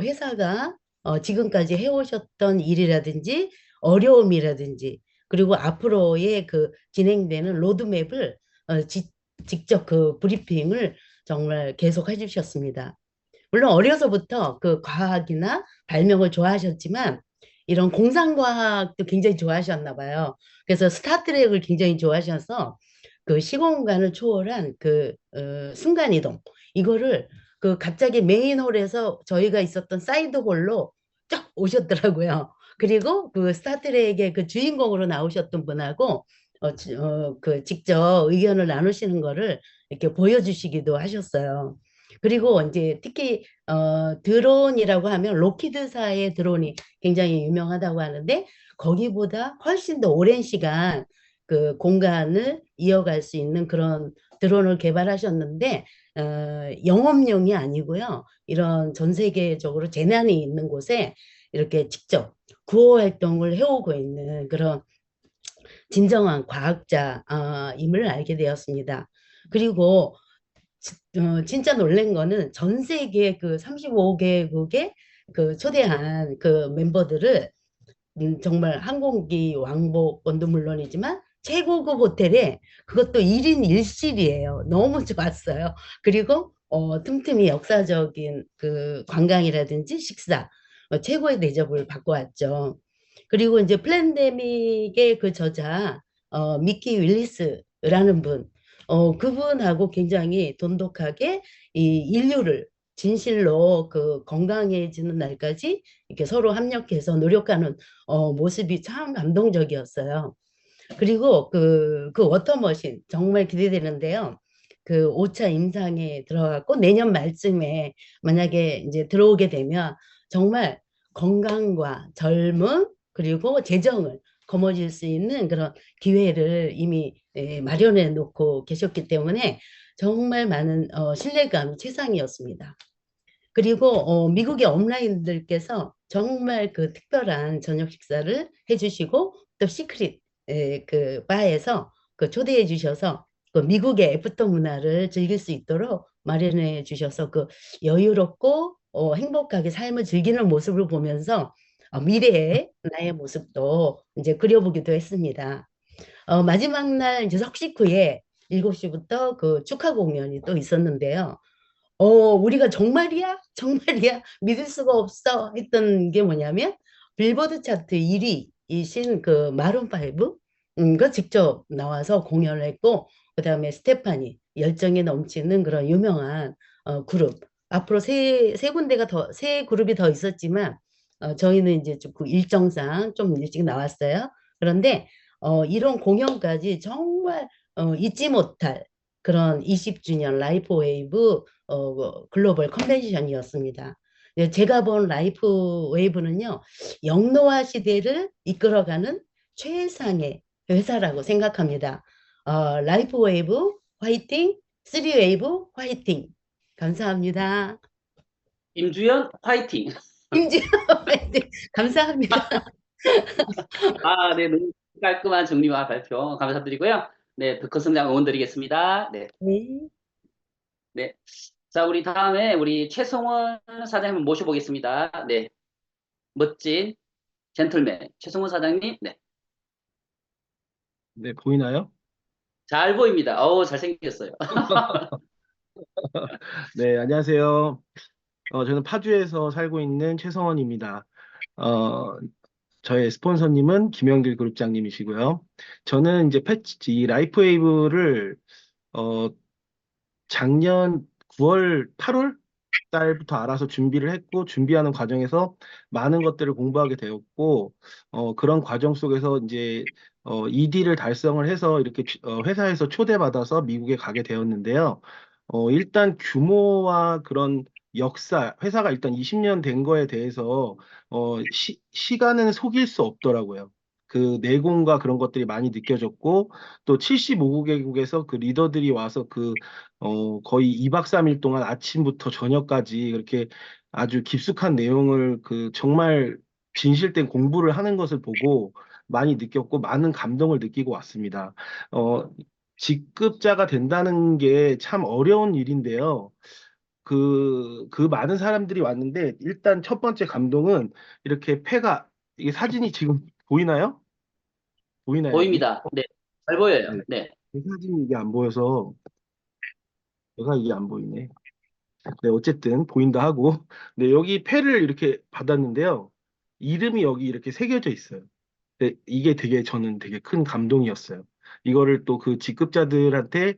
Speaker 4: 회사가 지금까지 해오셨던 일이라든지 어려움이라든지 그리고 앞으로의 그 진행되는 로드맵을 직접 그 브리핑을 정말 계속 해주셨습니다. 물론 어려서부터 그 과학이나 발명을 좋아하셨지만 이런 공상과학도 굉장히 좋아하셨나 봐요. 그래서 스타트랙을 굉장히 좋아하셔서 그 시공간을 초월한 그 순간이동 이거를 그 갑자기 메인홀에서 저희가 있었던 사이드홀로 쫙 오셨더라고요. 그리고 그 스타트랙의 그 주인공으로 나오셨던 분하고 그 직접 의견을 나누시는 거를 이렇게 보여주시기도 하셨어요. 그리고 이제 특히 드론이라고 하면 로키드사의 드론이 굉장히 유명하다고 하는데 거기보다 훨씬 더 오랜 시간 그 공간을 이어갈 수 있는 그런 드론을 개발하셨는데 영업용이 아니고요. 이런 전 세계적으로 재난이 있는 곳에 이렇게 직접 구호 활동을 해오고 있는 그런 진정한 과학자임을 알게 되었습니다. 그리고 진짜 놀란 거는 전 세계 그 35개국의 그 초대한 그 멤버들을 정말 항공기 왕복권도 물론이지만 최고급 호텔에 그것도 1인 1실이에요. 너무 좋았어요. 그리고 틈틈이 역사적인 그 관광이라든지 식사 최고의 대접을 받고 왔죠. 그리고 이제 플랜데믹의 그 저자 미키 윌리스라는 분 그분하고 굉장히 돈독하게 이 인류를 진실로 그 건강해지는 날까지 이렇게 서로 협력해서 노력하는 모습이 참 감동적이었어요. 그리고 그 워터머신 정말 기대되는데요. 그 5차 임상에 들어갔고 내년 말쯤에 만약에 이제 들어오게 되면 정말 건강과 젊음 그리고 재정을 거머쥘 수 있는 그런 기회를 이미 마련해 놓고 계셨기 때문에 정말 많은 신뢰감 최상이었습니다. 그리고 미국의 업라인들께서 정말 그 특별한 저녁 식사를 해주시고 또 시크릿 그 바에서 그 초대해 주셔서 그 미국의 애프터 문화를 즐길 수 있도록 마련해 주셔서 그 여유롭고 행복하게 삶을 즐기는 모습을 보면서 미래의 나의 모습도 이제 그려보기도 했습니다. 마지막 날 이제 석식 후에 7시부터 그 축하 공연이 또 있었는데요. 우리가 정말이야? 정말이야? 믿을 수가 없어 했던 게 뭐냐면 빌보드 차트 1위이신 그 마룬 5, 가 직접 나와서 공연을 했고 그다음에 스테파니 열정이 넘치는 그런 유명한 그룹 앞으로 세 군데가 더 세 그룹이 더 있었지만 저희는 이제 좀 그 일정상 좀 일찍 나왔어요. 그런데 이런 공연까지 정말 잊지 못할 그런 20주년 라이프 웨이브 글로벌 컨벤션이었습니다. 제가 본 라이프 웨이브는요, 영노화 시대를 이끌어가는 최상의 회사라고 생각합니다. 라이프 웨이브 화이팅, 쓰리 웨이브 화이팅. 감사합니다.
Speaker 1: 임주연 화이팅!
Speaker 4: 임지영 화이팅. 감사합니다.
Speaker 1: 아, 네, 너무 깔끔한 정리와 발표 감사드리고요. 네, 덕커성장 응원 드리겠습니다. 네,
Speaker 4: 네.
Speaker 1: 네. 자, 우리 다음에 우리 최성원 사장님 모셔보겠습니다. 네, 멋진 젠틀맨 최성원 사장님. 네,
Speaker 5: 네, 보이나요?
Speaker 1: 잘 보입니다. 어우, 잘생겼어요.
Speaker 5: 네, 안녕하세요. 저는 파주에서 살고 있는 최성원입니다. 어, 저의 스폰서님은 김영길 그룹장님이시고요. 저는 이제 이 라이프웨이브를 어, 작년 9월, 8월 달부터 알아서 준비를 했고, 준비하는 과정에서 많은 것들을 공부하게 되었고, 그런 과정 속에서 이제 ED를 달성을 해서 이렇게 회사에서 초대받아서 미국에 가게 되었는데요. 일단 규모와 그런 역사, 회사가 일단 20년 된 거에 대해서 시간은 속일 수 없더라고요. 그 내공과 그런 것들이 많이 느껴졌고, 또 75개국에서 그 리더들이 와서 거의 2박 3일 동안 아침부터 저녁까지 그렇게 아주 깊숙한 내용을 정말 진실된 공부를 하는 것을 보고 많이 느꼈고 많은 감동을 느끼고 왔습니다. 어, 직급자가 된다는 게 참 어려운 일인데요. 그 많은 사람들이 왔는데 일단 첫 번째 감동은 이렇게 이게 사진이 지금 보이나요? 보이나요, 여기?
Speaker 1: 보입니다. 네, 잘 보여요.
Speaker 5: 네.
Speaker 1: 네,
Speaker 5: 이 사진이 이게 안 보여서 제가 이게 안 보이네. 네, 어쨌든 보인다 하고, 네, 여기 패를 이렇게 받았는데요. 이름이 여기 이렇게 새겨져 있어요. 네, 이게 저는 되게 큰 감동이었어요. 이거를 또 그 직급자들한테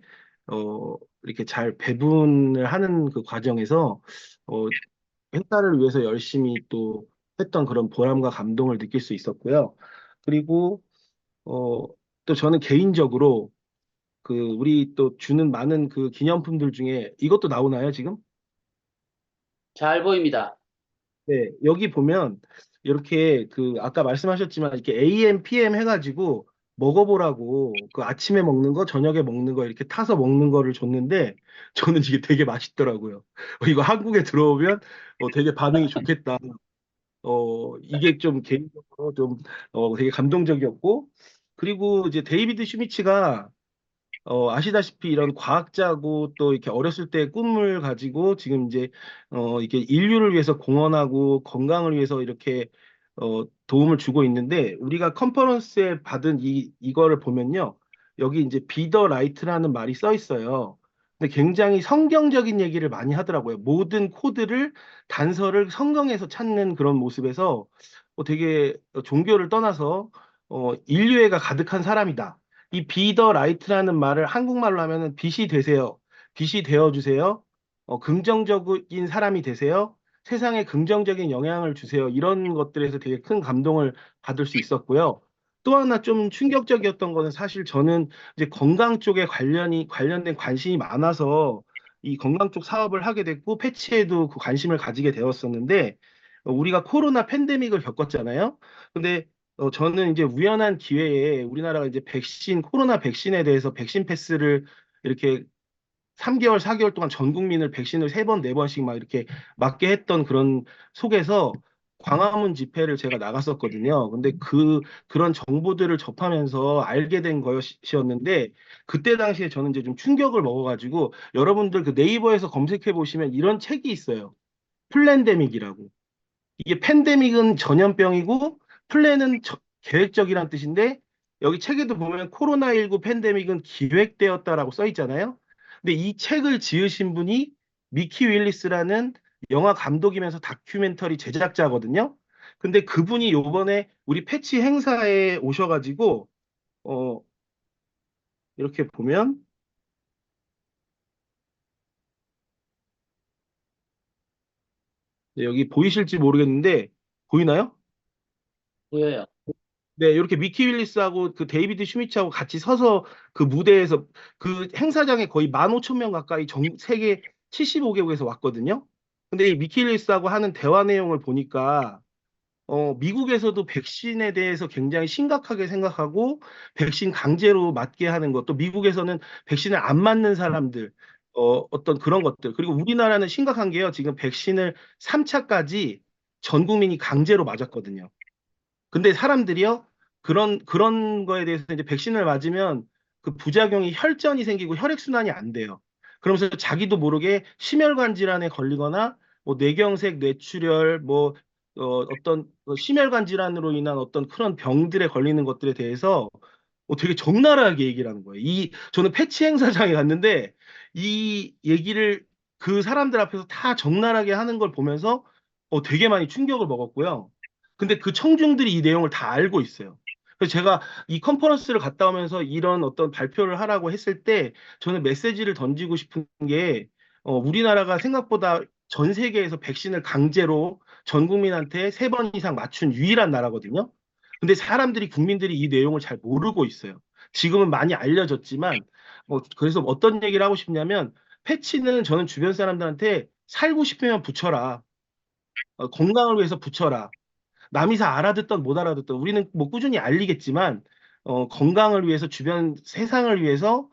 Speaker 5: 이렇게 잘 배분을 하는 그 과정에서 어, 회사를 위해서 열심히 또 했던 그런 보람과 감동을 느낄 수 있었고요. 그리고 어, 또 저는 개인적으로 우리 또 주는 많은 그 기념품들 중에 이것도 나오나요, 지금?
Speaker 1: 잘 보입니다.
Speaker 5: 네, 여기 보면 이렇게 아까 말씀하셨지만 이렇게 AM, PM 해가지고 먹어보라고 그 아침에 먹는 거, 저녁에 먹는 거 이렇게 타서 먹는 거를 줬는데 저는 이게 되게 맛있더라고요. 이거 한국에 들어오면 되게 반응이 좋겠다. 이게 좀 개인적으로 좀 되게 감동적이었고 그리고 이제 데이비드 슈미치가 아시다시피 이런 과학자고 또 이렇게 어렸을 때 꿈을 가지고 지금 이제 이렇게 인류를 위해서 공헌하고 건강을 위해서 이렇게 도움을 주고 있는데 우리가 컨퍼런스에 받은 이거를 보면요. 여기 이제 비더 라이트라는 말이 써 있어요. 근데 굉장히 성경적인 얘기를 많이 하더라고요. 모든 코드를 단서를 성경에서 찾는 그런 모습에서 되게 종교를 떠나서 인류애가 가득한 사람이다. 이 be the light라는 말을 한국말로 하면은 빛이 되세요. 빛이 되어 주세요. 긍정적인 사람이 되세요. 세상에 긍정적인 영향을 주세요. 이런 것들에서 되게 큰 감동을 받을 수 있었고요. 또 하나 좀 충격적이었던 거는 사실 저는 이제 건강 쪽에 관련된 관심이 많아서 이 건강 쪽 사업을 하게 됐고 패치에도 그 관심을 가지게 되었었는데 우리가 코로나 팬데믹을 겪었잖아요. 근데 저는 이제 우연한 기회에 우리나라가 이제 코로나 백신에 대해서 백신 패스를 이렇게 3개월, 4개월 동안 전 국민을 백신을 3번, 4번씩 막 이렇게 맞게 했던 그런 속에서 광화문 집회를 제가 나갔었거든요. 근데 그런 정보들을 접하면서 알게 된 것이었는데, 그때 당시에 저는 이제 좀 충격을 먹어가지고, 여러분들 그 네이버에서 검색해 보시면 이런 책이 있어요. 플랜데믹이라고. 이게 팬데믹은 전염병이고, 플랜은 계획적이란 뜻인데, 여기 책에도 보면 코로나19 팬데믹은 기획되었다라고 써 있잖아요. 근데 이 책을 지으신 분이 미키 윌리스라는 영화 감독이면서 다큐멘터리 제작자거든요. 근데 그분이 요번에 우리 패치 행사에 오셔가지고, 어, 이렇게 보면, 네, 여기 보이실지 모르겠는데, 보이나요?
Speaker 1: 보여요.
Speaker 5: 네, 이렇게 미키 윌리스하고 그 데이비드 슈미츠하고 같이 서서 그 무대에서 그 행사장에 거의 15,000명 가까이 세계 75개국에서 왔거든요. 근데 이 미키 윌리스하고 하는 대화 내용을 보니까 미국에서도 백신에 대해서 굉장히 심각하게 생각하고 백신 강제로 맞게 하는 것, 또 미국에서는 백신을 안 맞는 사람들, 어떤 그런 것들. 그리고 우리나라는 심각한 게요. 지금 백신을 3차까지 전 국민이 강제로 맞았거든요. 근데 사람들이요, 그런 거에 대해서 이제 백신을 맞으면 그 부작용이 혈전이 생기고 혈액순환이 안 돼요. 그러면서 자기도 모르게 심혈관 질환에 걸리거나 뭐 뇌경색, 뇌출혈, 뭐 어떤 심혈관 질환으로 인한 어떤 그런 병들에 걸리는 것들에 대해서 되게 적나라하게 얘기를 하는 거예요. 저는 패치 행사장에 갔는데 이 얘기를 그 사람들 앞에서 다 적나라하게 하는 걸 보면서 되게 많이 충격을 먹었고요. 근데 그 청중들이 이 내용을 다 알고 있어요. 그래서 제가 이 컨퍼런스를 갔다 오면서 이런 어떤 발표를 하라고 했을 때 저는 메시지를 던지고 싶은 게 우리나라가 생각보다 전 세계에서 백신을 강제로 전 국민한테 3번 이상 맞춘 유일한 나라거든요. 근데 국민들이 이 내용을 잘 모르고 있어요. 지금은 많이 알려졌지만, 그래서 어떤 얘기를 하고 싶냐면, 패치는 저는 주변 사람들한테 살고 싶으면 붙여라. 건강을 위해서 붙여라. 남이 다 알아듣던 못 알아듣던 우리는 뭐 꾸준히 알리겠지만 건강을 위해서 주변 세상을 위해서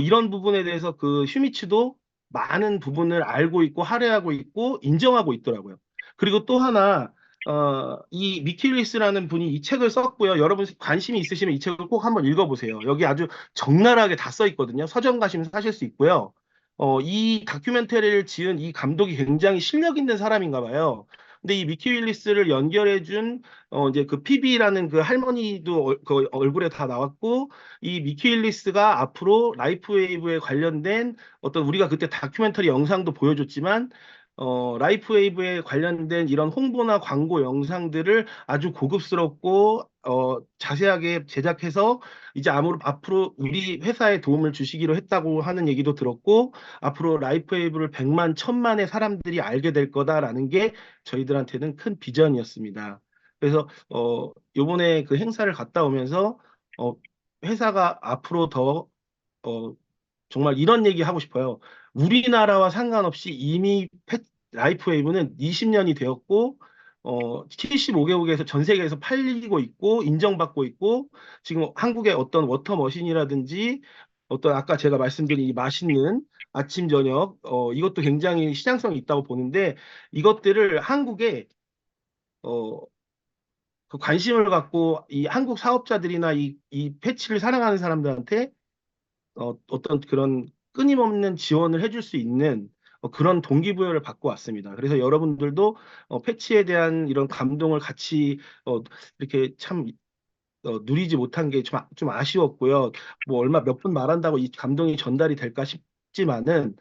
Speaker 5: 이런 부분에 대해서 그 슈미츠도 많은 부분을 알고 있고 할애하고 있고 인정하고 있더라고요. 그리고 또 하나 이 미킬리스라는 분이 이 책을 썼고요. 여러분 관심이 있으시면 이 책을 꼭 한번 읽어보세요. 여기 아주 적나라하게 다 써 있거든요. 서점 가시면 사실 수 있고요. 이 다큐멘터리를 지은 이 감독이 굉장히 실력 있는 사람인가 봐요. 근데 이 미키 윌리스를 연결해준 이제 그 피비라는 그 할머니도 그 얼굴에 다 나왔고 이 미키 윌리스가 앞으로 라이프 웨이브에 관련된 어떤 우리가 그때 다큐멘터리 영상도 보여줬지만 라이프 웨이브에 관련된 이런 홍보나 광고 영상들을 아주 고급스럽고 자세하게 제작해서 이제 앞으로 우리 회사에 도움을 주시기로 했다고 하는 얘기도 들었고 앞으로 라이프 웨이브를 100만, 1000만의 사람들이 알게 될 거다라는 게 저희들한테는 큰 비전이었습니다. 그래서 요번에 그 행사를 갔다 오면서 어, 회사가 앞으로 더 어, 정말 이런 얘기 하고 싶어요. 우리나라와 상관없이 이미 라이프 웨이브는 20년이 되었고 75개국에서 전 세계에서 팔리고 있고 인정받고 있고 지금 한국의 어떤 워터머신이라든지 어떤 아까 제가 말씀드린 이 맛있는 아침 저녁 이것도 굉장히 시장성이 있다고 보는데 이것들을 한국에 어, 그 관심을 갖고 이 한국 사업자들이나 이 패치를 사랑하는 사람들한테 어떤 그런 끊임없는 지원을 해줄 수 있는 그런 동기부여를 받고 왔습니다. 그래서 여러분들도 패치에 대한 이런 감동을 같이 이렇게 참 누리지 못한 게 좀 아쉬웠고요. 뭐 얼마 몇 분 말한다고 이 감동이 전달이 될까 싶지만은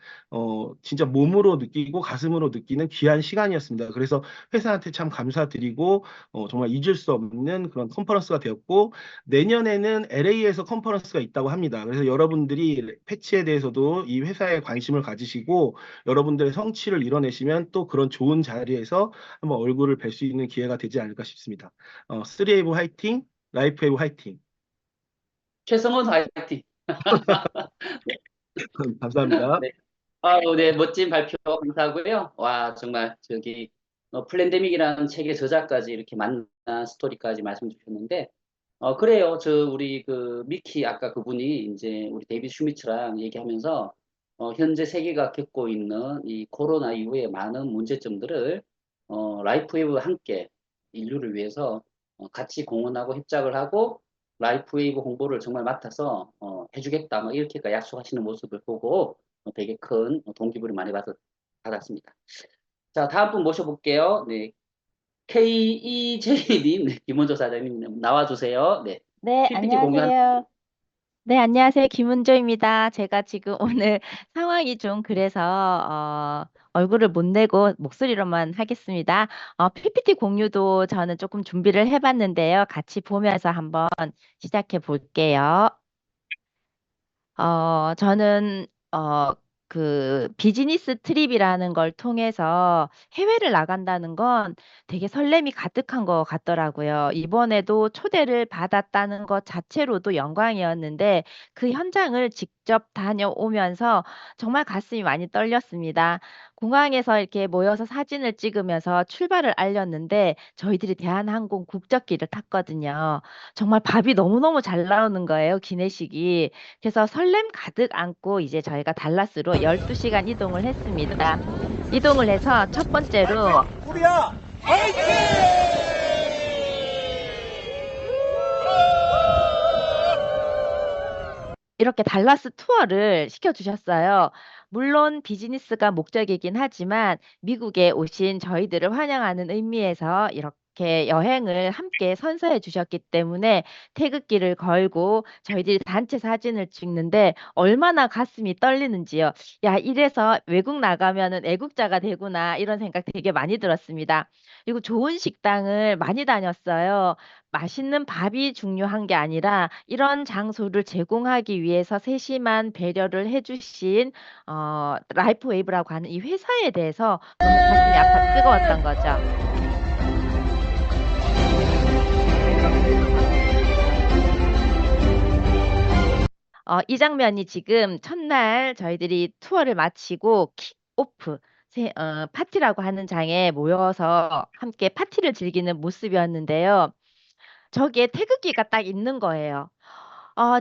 Speaker 5: 진짜 몸으로 느끼고 가슴으로 느끼는 귀한 시간이었습니다. 그래서 회사한테 참 감사드리고 정말 잊을 수 없는 그런 컨퍼런스가 되었고 내년에는 LA에서 컨퍼런스가 있다고 합니다. 그래서 여러분들이 패치에 대해서도 이 회사에 관심을 가지시고 여러분들의 성취를 이뤄내시면 또 그런 좋은 자리에서 한번 얼굴을 뵐 수 있는 기회가 되지 않을까 싶습니다. 3웨이브 화이팅! 라이프 웨이브 화이팅!
Speaker 1: 최성원 화이팅!
Speaker 5: 감사합니다.
Speaker 1: 네. 아우, 네, 멋진 발표 감사하고요. 와, 정말, 저기, 플랜데믹이라는 책의 저자까지 이렇게 만난 스토리까지 말씀 주셨는데, 그래요. 우리 미키, 아까 그분이 이제 우리 데이비드 슈미츠랑 얘기하면서, 현재 세계가 겪고 있는 이 코로나 이후의 많은 문제점들을, 라이프 웨이브와 함께 인류를 위해서 같이 공헌하고 협작을 하고, 라이프 웨이브 홍보를 정말 맡아서, 해주겠다. 뭐 이렇게 약속하시는 모습을 보고, 되게 큰 동기부를 많이 받았습니다. 자, 다음 분 모셔볼게요. 네. KEJ님, 네, 김원조 사장님 나와주세요. 네.
Speaker 6: 네,
Speaker 1: PPT 공유한,
Speaker 6: 안녕하세요. 네, 안녕하세요. 김은조입니다. 제가 지금 오늘 상황이 좀 그래서 얼굴을 못 내고 목소리로만 하겠습니다. PPT 공유도 저는 조금 준비를 해봤는데요. 같이 보면서 한번 시작해 볼게요. 저는, 그 비즈니스 트립이라는 걸 통해서 해외를 나간다는 건 되게 설렘이 가득한 것 같더라고요. 이번에도 초대를 받았다는 것 자체로도 영광이었는데 그 현장을 직접 다녀오면서 정말 가슴이 많이 떨렸습니다. 공항에서 이렇게 모여서 사진을 찍으면서 출발을 알렸는데 저희들이 대한항공 국적기를 탔거든요. 정말 밥이 너무너무 잘 나오는 거예요, 기내식이. 그래서 설렘 가득 안고 이제 저희가 달라스로 12시간 이동을 했습니다. 이동을 해서 첫 번째로 이렇게 달라스 투어를 시켜주셨어요. 물론 비즈니스가 목적이긴 하지만 미국에 오신 저희들을 환영하는 의미에서 이렇게 여행을 함께 선사해 주셨기 때문에 태극기를 걸고 저희들이 단체 사진을 찍는데 얼마나 가슴이 떨리는지요. 야, 이래서 외국 나가면은 애국자가 되구나 이런 생각 되게 많이 들었습니다. 그리고 좋은 식당을 많이 다녔어요. 맛있는 밥이 중요한 게 아니라 이런 장소를 제공하기 위해서 세심한 배려를 해주신 라이프 웨이브라고 하는 이 회사에 대해서 너무 가슴이 아파 뜨거웠던 거죠. 이 장면이 지금 첫날 저희들이 투어를 마치고 킥오프 파티라고 하는 장에 모여서 함께 파티를 즐기는 모습이었는데요. 저기에 태극기가 딱 있는 거예요.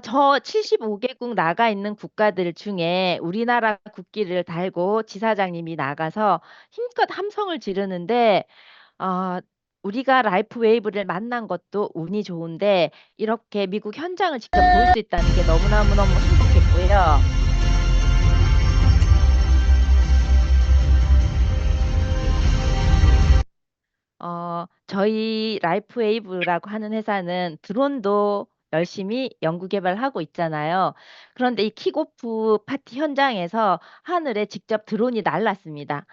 Speaker 6: 저 75개국 나가 있는 국가들 중에 우리나라 국기를 달고 지사장님이 나가서 힘껏 함성을 지르는데, 어, 우리가 라이프 웨이브를 만난 것도 운이 좋은데, 이렇게 미국 현장을 직접 볼 수 있다는 게 너무너무너무 행복했고요. 저희 라이프 웨이브라고 하는 회사는 드론도 열심히 연구 개발하고 있잖아요. 그런데 이 킥오프 파티 현장에서 하늘에 직접 드론이 날랐습니다.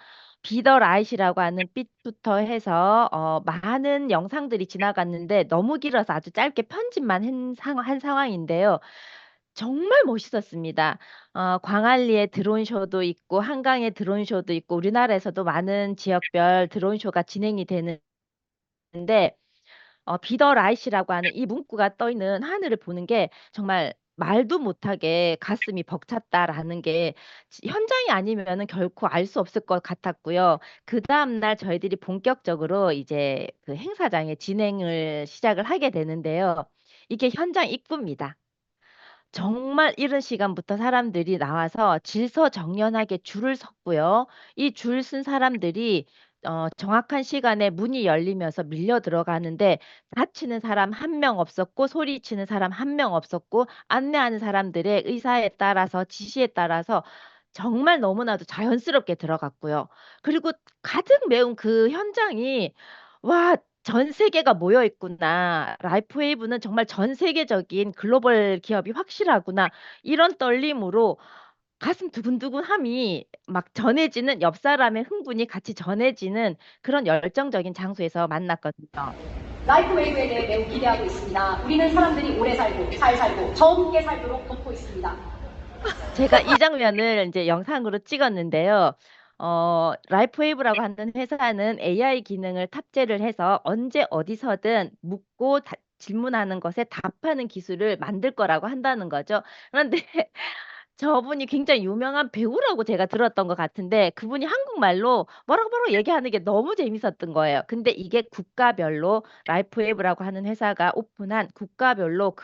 Speaker 6: 비더 라이시라고 하는 빛부터 해서 많은 영상들이 지나갔는데 너무 길어서 아주 짧게 편집만 한 상황인데요. 정말 멋있었습니다. 광안리에 드론쇼도 있고 한강에 드론쇼도 있고 우리나라에서도 많은 지역별 드론쇼가 진행이 되는데 비더 라이시라고 하는 이 문구가 떠 있는 하늘을 보는 게 정말 말도 못하게 가슴이 벅찼다라는 게 현장이 아니면은 결코 알 수 없을 것 같았고요. 그 다음날 저희들이 본격적으로 이제 그 행사장에 진행을 시작을 하게 되는데요. 이게 현장 입구입니다. 정말 이른 시간부터 사람들이 나와서 질서정연하게 줄을 섰고요. 이 줄 쓴 사람들이 정확한 시간에 문이 열리면서 밀려 들어가는데 다치는 사람 한 명 없었고 소리치는 사람 한 명 없었고 안내하는 사람들의 의사에 따라서 지시에 따라서 정말 너무나도 자연스럽게 들어갔고요. 그리고 가득 메운 그 현장이 와, 전 세계가 모여 있구나. 라이프웨이브는 정말 전 세계적인 글로벌 기업이 확실하구나. 이런 떨림으로 가슴 두근두근함이 막 전해지는 옆 사람의 흥분이 같이 전해지는 그런 열정적인 장소에서 만났거든요.
Speaker 7: 라이프 웨이브에 대해 매우 기대하고 있습니다. 우리는 사람들이 오래 살고 잘 살고 젊게 살도록 돕고 있습니다.
Speaker 6: 제가 이 장면을 이제 영상으로 찍었는데요. 라이프웨이브라고 하는 회사는 AI 기능을 탑재를 해서 언제 어디서든 묻고 질문하는 것에 답하는 기술을 만들 거라고 한다는 거죠. 그런데 저분이 굉장히 유명한 배우라고 제가 들었던 것 같은데 그분이 한국말로 뭐라고 얘기하는 게 너무 재밌었던 거예요. 근데 이게 국가별로 라이프웨이브라고 하는 회사가 오픈한 국가별로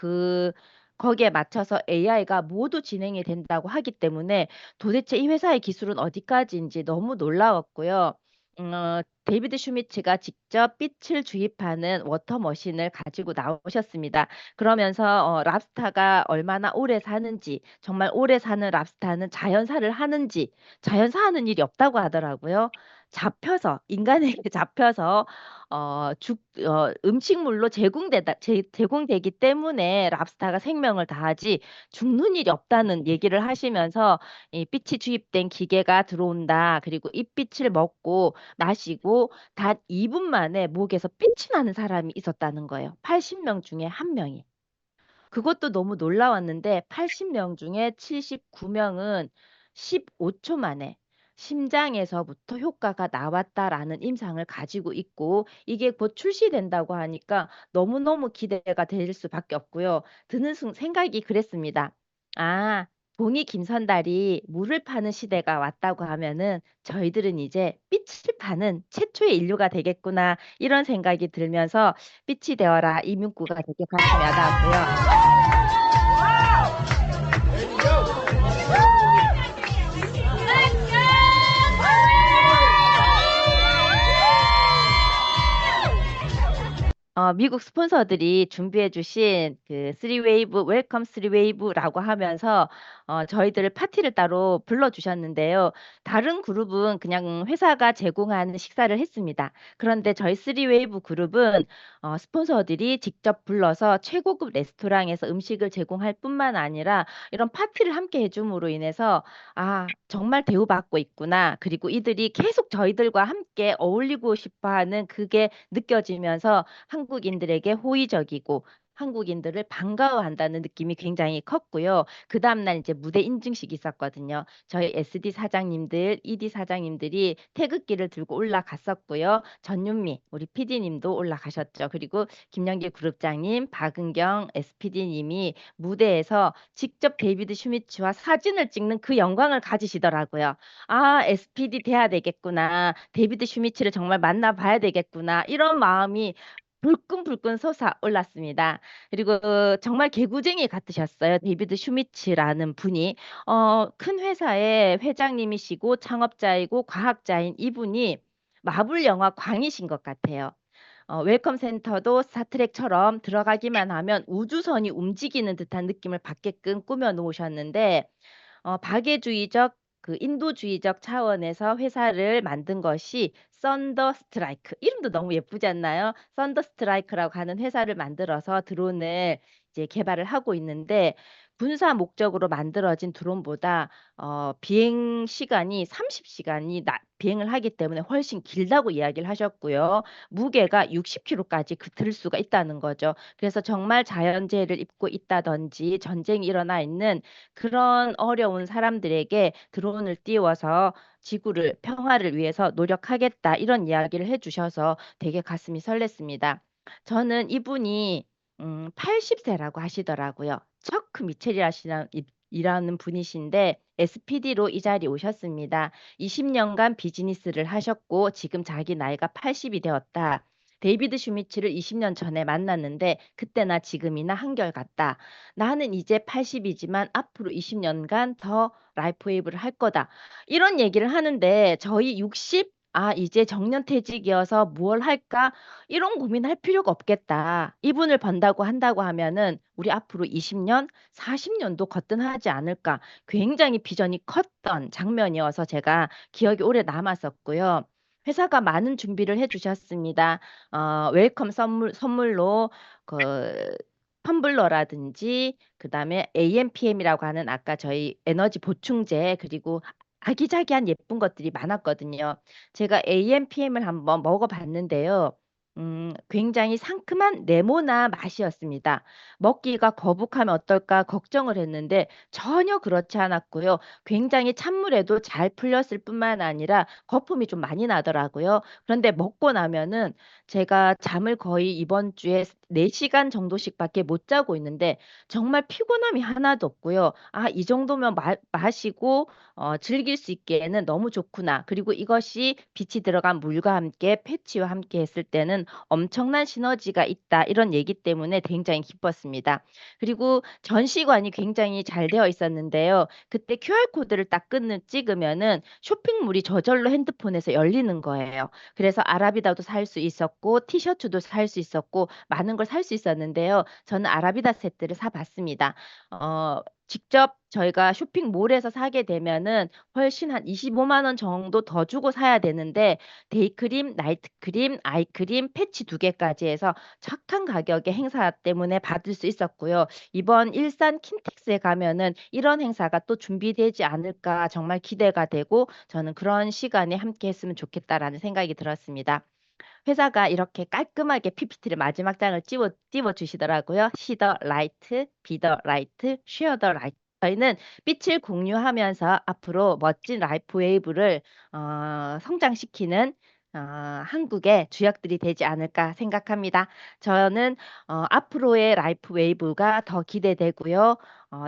Speaker 6: 거기에 맞춰서 AI가 모두 진행이 된다고 하기 때문에 도대체 이 회사의 기술은 어디까지인지 너무 놀라웠고요. 데이비드 슈미츠가 직접 빛을 주입하는 워터머신을 가지고 나오셨습니다. 그러면서 랍스타가 얼마나 오래 사는지, 정말 오래 사는 랍스타는 자연사를 하는지, 자연사하는 일이 없다고 하더라고요. 인간에게 잡혀서 음식물로 제공되기 때문에 랍스타가 생명을 다하지 죽는 일이 없다는 얘기를 하시면서 이 빛이 주입된 기계가 들어온다. 그리고 이 빛을 먹고 마시고 단 2분 만에 목에서 빛이 나는 사람이 있었다는 거예요. 80명 중에 한 명이. 그것도 너무 놀라웠는데 80명 중에 79명은 15초 만에 심장에서부터 효과가 나왔다라는 임상을 가지고 있고 이게 곧 출시된다고 하니까 너무너무 기대가 될 수밖에 없고요. 드는 생각이 그랬습니다. 아, 봉이 김선달이 물을 파는 시대가 왔다고 하면은 저희들은 이제 빛을 파는 최초의 인류가 되겠구나 이런 생각이 들면서 빛이 되어라 이 문구가 되게 가슴에 와닿았고요. 미국 스폰서들이 준비해 주신 그 쓰리웨이브, 웰컴 쓰리웨이브라고 하면서 저희들을 파티를 따로 불러주셨는데요. 다른 그룹은 그냥 회사가 제공하는 식사를 했습니다. 그런데 저희 쓰리웨이브 그룹은 스폰서들이 직접 불러서 최고급 레스토랑에서 음식을 제공할 뿐만 아니라 이런 파티를 함께 해줌으로 인해서 아, 정말 대우받고 있구나. 그리고 이들이 계속 저희들과 함께 어울리고 싶어 하는 그게 느껴지면서 한국인들에게 호의적이고 한국인들을 반가워한다는 느낌이 굉장히 컸고요. 그 다음날 이제 무대 인증식이 있었거든요. 저희 SD 사장님들, ED 사장님들이 태극기를 들고 올라갔었고요. 전윤미, 우리 PD님도 올라가셨죠. 그리고 김영길 그룹장님, 박은경 SPD님이 무대에서 직접 데이비드 슈미츠와 사진을 찍는 그 영광을 가지시더라고요. 아, SPD 돼야 되겠구나. 데이비드 슈미츠를 정말 만나봐야 되겠구나. 이런 마음이 불끈불끈 솟아올랐습니다. 그리고 정말 개구쟁이 같으셨어요. 데이비드 슈미츠라는 분이 큰 회사의 회장님이시고 창업자이고 과학자인 이분이 마블 영화 광이신 것 같아요. 웰컴 센터도 스타트랙처럼 들어가기만 하면 우주선이 움직이는 듯한 느낌을 받게끔 꾸며 놓으셨는데 박애주의적 인도주의적 차원에서 회사를 만든 것이 썬더 스트라이크. 이름도 너무 예쁘지 않나요? 썬더 스트라이크라고 하는 회사를 만들어서 드론을 이제 개발을 하고 있는데 군사 목적으로 만들어진 드론보다 비행 시간이 30시간이 비행을 하기 때문에 훨씬 길다고 이야기를 하셨고요. 무게가 60kg까지 들 수가 있다는 거죠. 그래서 정말 자연재해를 입고 있다든지 전쟁이 일어나 있는 그런 어려운 사람들에게 드론을 띄워서 지구를 평화를 위해서 노력하겠다 이런 이야기를 해주셔서 되게 가슴이 설렜습니다. 저는 이분이 80세라고 하시더라고요. 척크 미첼이라는 분이신데 SPD로 이 자리에 오셨습니다. 20년간 비즈니스를 하셨고 지금 자기 나이가 80이 되었다. 데이비드 슈미츠를 20년 전에 만났는데 그때나 지금이나 한결같다. 나는 이제 80이지만 앞으로 20년간 더 라이프웨이브를 할 거다. 이런 얘기를 하는데 저희 60? 아, 이제 정년퇴직이어서 무얼 할까? 이런 고민할 필요가 없겠다. 이분을 번다고 한다고 하면은 우리 앞으로 20년, 40년도 거뜬하지 않을까. 굉장히 비전이 컸던 장면이어서 제가 기억이 오래 남았었고요. 회사가 많은 준비를 해주셨습니다. 웰컴 선물로 그 텀블러라든지 그다음에 AMPM이라고 하는 아까 저희 에너지 보충제 그리고 아기자기한 예쁜 것들이 많았거든요. 제가 AMPM을 한번 먹어봤는데요. 굉장히 상큼한 레모나 맛이었습니다. 먹기가 거북하면 어떨까 걱정을 했는데 전혀 그렇지 않았고요. 굉장히 찬물에도 잘 풀렸을 뿐만 아니라 거품이 좀 많이 나더라고요. 그런데 먹고 나면은 제가 잠을 거의 이번 주에 4시간 정도씩밖에 못 자고 있는데 정말 피곤함이 하나도 없고요. 아, 이 정도면 마시고 즐길 수 있기에는 너무 좋구나. 그리고 이것이 빛이 들어간 물과 함께 패치와 함께 했을 때는 엄청난 시너지가 있다. 이런 얘기 때문에 굉장히 기뻤습니다. 그리고 전시관이 굉장히 잘 되어 있었는데요. 그때 QR코드를 딱 찍으면은 쇼핑몰이 저절로 핸드폰에서 열리는 거예요. 그래서 아라비다도 살 수 있었고, 티셔츠도 살 수 있었고, 많은 걸 살 수 있었는데요. 저는 아라비다 세트를 사봤습니다. 직접 저희가 쇼핑몰에서 사게 되면은 훨씬 한 25만 원 정도 더 주고 사야 되는데 데이크림, 나이트크림, 아이크림, 패치 2개까지 해서 착한 가격에 행사 때문에 받을 수 있었고요. 이번 일산 킨텍스에 가면은 이런 행사가 또 준비되지 않을까 정말 기대가 되고 저는 그런 시간에 함께 했으면 좋겠다라는 생각이 들었습니다. 회사가 이렇게 깔끔하게 PPT를 마지막 장을 찝어 주시더라고요. See the light, be the light, share the light. 저희는 빛을 공유하면서 앞으로 멋진 라이프 웨이브를 성장시키는 한국의 주역들이 되지 않을까 생각합니다. 저는 앞으로의 라이프 웨이브가 더 기대되고요.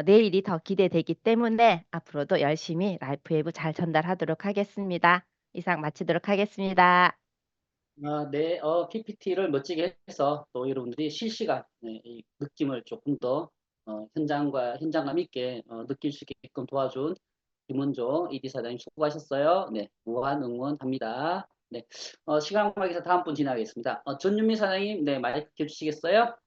Speaker 6: 내일이 더 기대되기 때문에 앞으로도 열심히 라이프 웨이브 잘 전달하도록 하겠습니다. 이상 마치도록 하겠습니다.
Speaker 1: 네, PPT를 멋지게 해서 또 여러분들이 실시간 이 느낌을 조금 더 현장감 있게 느낄 수 있게끔 도와준 김원조 이디 사장님 수고하셨어요. 네, 무한 응원합니다. 네, 시간 관계에서 다음 분 지나가겠습니다. 전윤미 사장님, 네, 마이크 켜주시겠어요?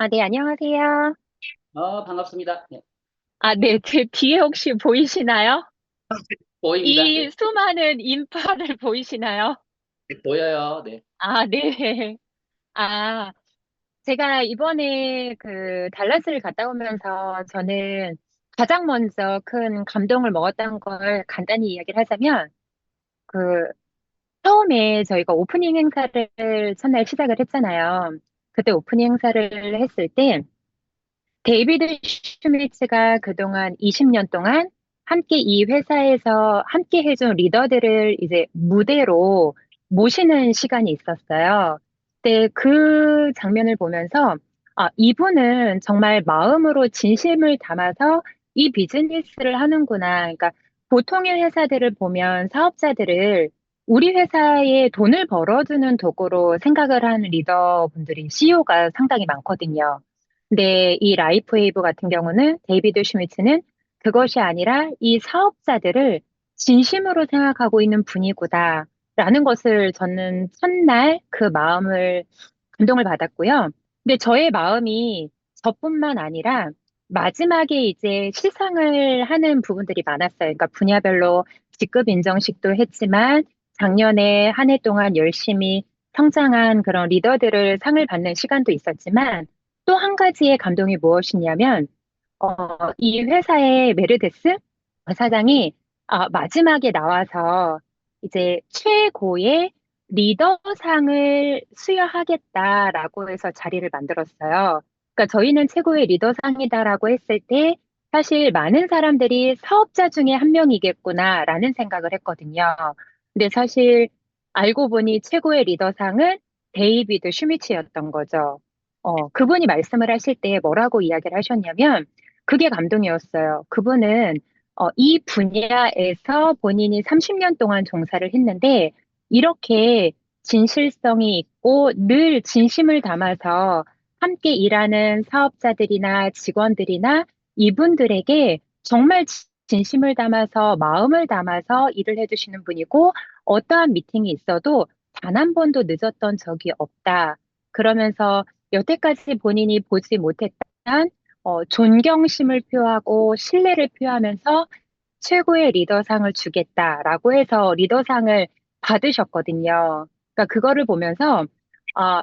Speaker 8: 네, 안녕하세요.
Speaker 1: 반갑습니다. 네,
Speaker 8: 네, 제 뒤에 혹시 보이시나요?
Speaker 1: 보입니다.
Speaker 8: 이
Speaker 1: 네,
Speaker 8: 수많은 인파를 보이시나요?
Speaker 1: 보여요. 네,
Speaker 8: 네. 아, 제가 이번에 그 달라스를 갔다 오면서 저는 가장 먼저 큰 감동을 먹었던 걸 간단히 이야기를 하자면, 그, 처음에 저희가 오프닝 행사를 첫날 시작을 했잖아요. 그때 오프닝 행사를 했을 때, 데이비드 슈미츠가 그동안 20년 동안 함께 이 회사에서 함께 해준 리더들을 이제 무대로 모시는 시간이 있었어요. 근데 그 장면을 보면서 이분은 정말 마음으로 진심을 담아서 이 비즈니스를 하는구나. 그러니까 보통의 회사들을 보면 사업자들을 우리 회사에 돈을 벌어주는 도구로 생각을 하는 리더분들이 CEO가 상당히 많거든요. 근데 이 라이프웨이브 같은 경우는 데이비드 슈미츠는 그것이 아니라 이 사업자들을 진심으로 생각하고 있는 분이구나라는 것을 저는 첫날 그 마음을 감동을 받았고요. 근데 저의 마음이 저뿐만 아니라 마지막에 이제 시상을 하는 부분들이 많았어요. 그러니까 분야별로 직급 인정식도 했지만 작년에 한 해 동안 열심히 성장한 그런 리더들을 상을 받는 시간도 있었지만 또 한 가지의 감동이 무엇이냐면, 이 회사의 메르데스 사장이 마지막에 나와서 이제 최고의 리더상을 수여하겠다라고 해서 자리를 만들었어요. 그러니까 저희는 최고의 리더상이다라고 했을 때 사실 많은 사람들이 사업자 중에 한 명이겠구나라는 생각을 했거든요. 근데 사실 알고 보니 최고의 리더상은 데이비드 슈미츠였던 거죠. 그분이 말씀을 하실 때 뭐라고 이야기를 하셨냐면, 그게 감동이었어요. 그분은 이 분야에서 본인이 30년 동안 종사를 했는데, 이렇게 진실성이 있고 늘 진심을 담아서 함께 일하는 사업자들이나 직원들이나 이분들에게 정말 진심을 담아서 마음을 담아서 일을 해주시는 분이고, 어떠한 미팅이 있어도 단 한 번도 늦었던 적이 없다. 그러면서 여태까지 본인이 보지 못했던 존경심을 표하고 신뢰를 표하면서 최고의 리더상을 주겠다라고 해서 리더상을 받으셨거든요. 그러니까 그거를 보면서 아,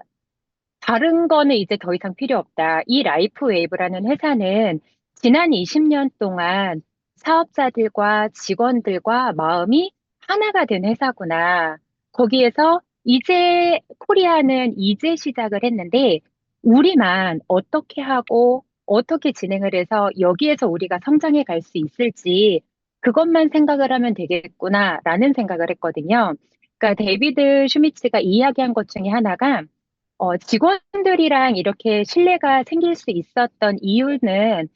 Speaker 8: 다른 거는 이제 더 이상 필요 없다. 이 라이프 웨이브라는 회사는 지난 20년 동안 사업자들과 직원들과 마음이 하나가 된 회사구나. 거기에서 이제 코리아는 이제 시작을 했는데 우리만 어떻게 하고 어떻게 진행을 해서 여기에서 우리가 성장해 갈 수 있을지 그것만 생각을 하면 되겠구나라는 생각을 했거든요. 그러니까 데이비드 슈미츠가 이야기한 것 중에 하나가 직원들이랑 이렇게 신뢰가 생길 수 있었던 이유는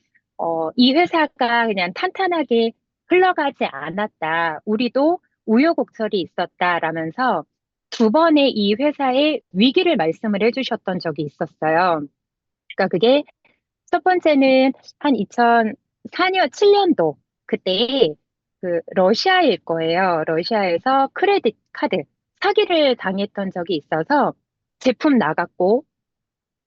Speaker 8: 이 회사가 그냥 탄탄하게 흘러가지 않았다. 우리도 우여곡절이 있었다라면서 두 번의 이 회사의 위기를 말씀을 해주셨던 적이 있었어요. 그러니까 그게 첫 번째는 한 2004년, 7년도 그때 그 러시아일 거예요. 러시아에서 크레딧 카드 사기를 당했던 적이 있어서 제품 나갔고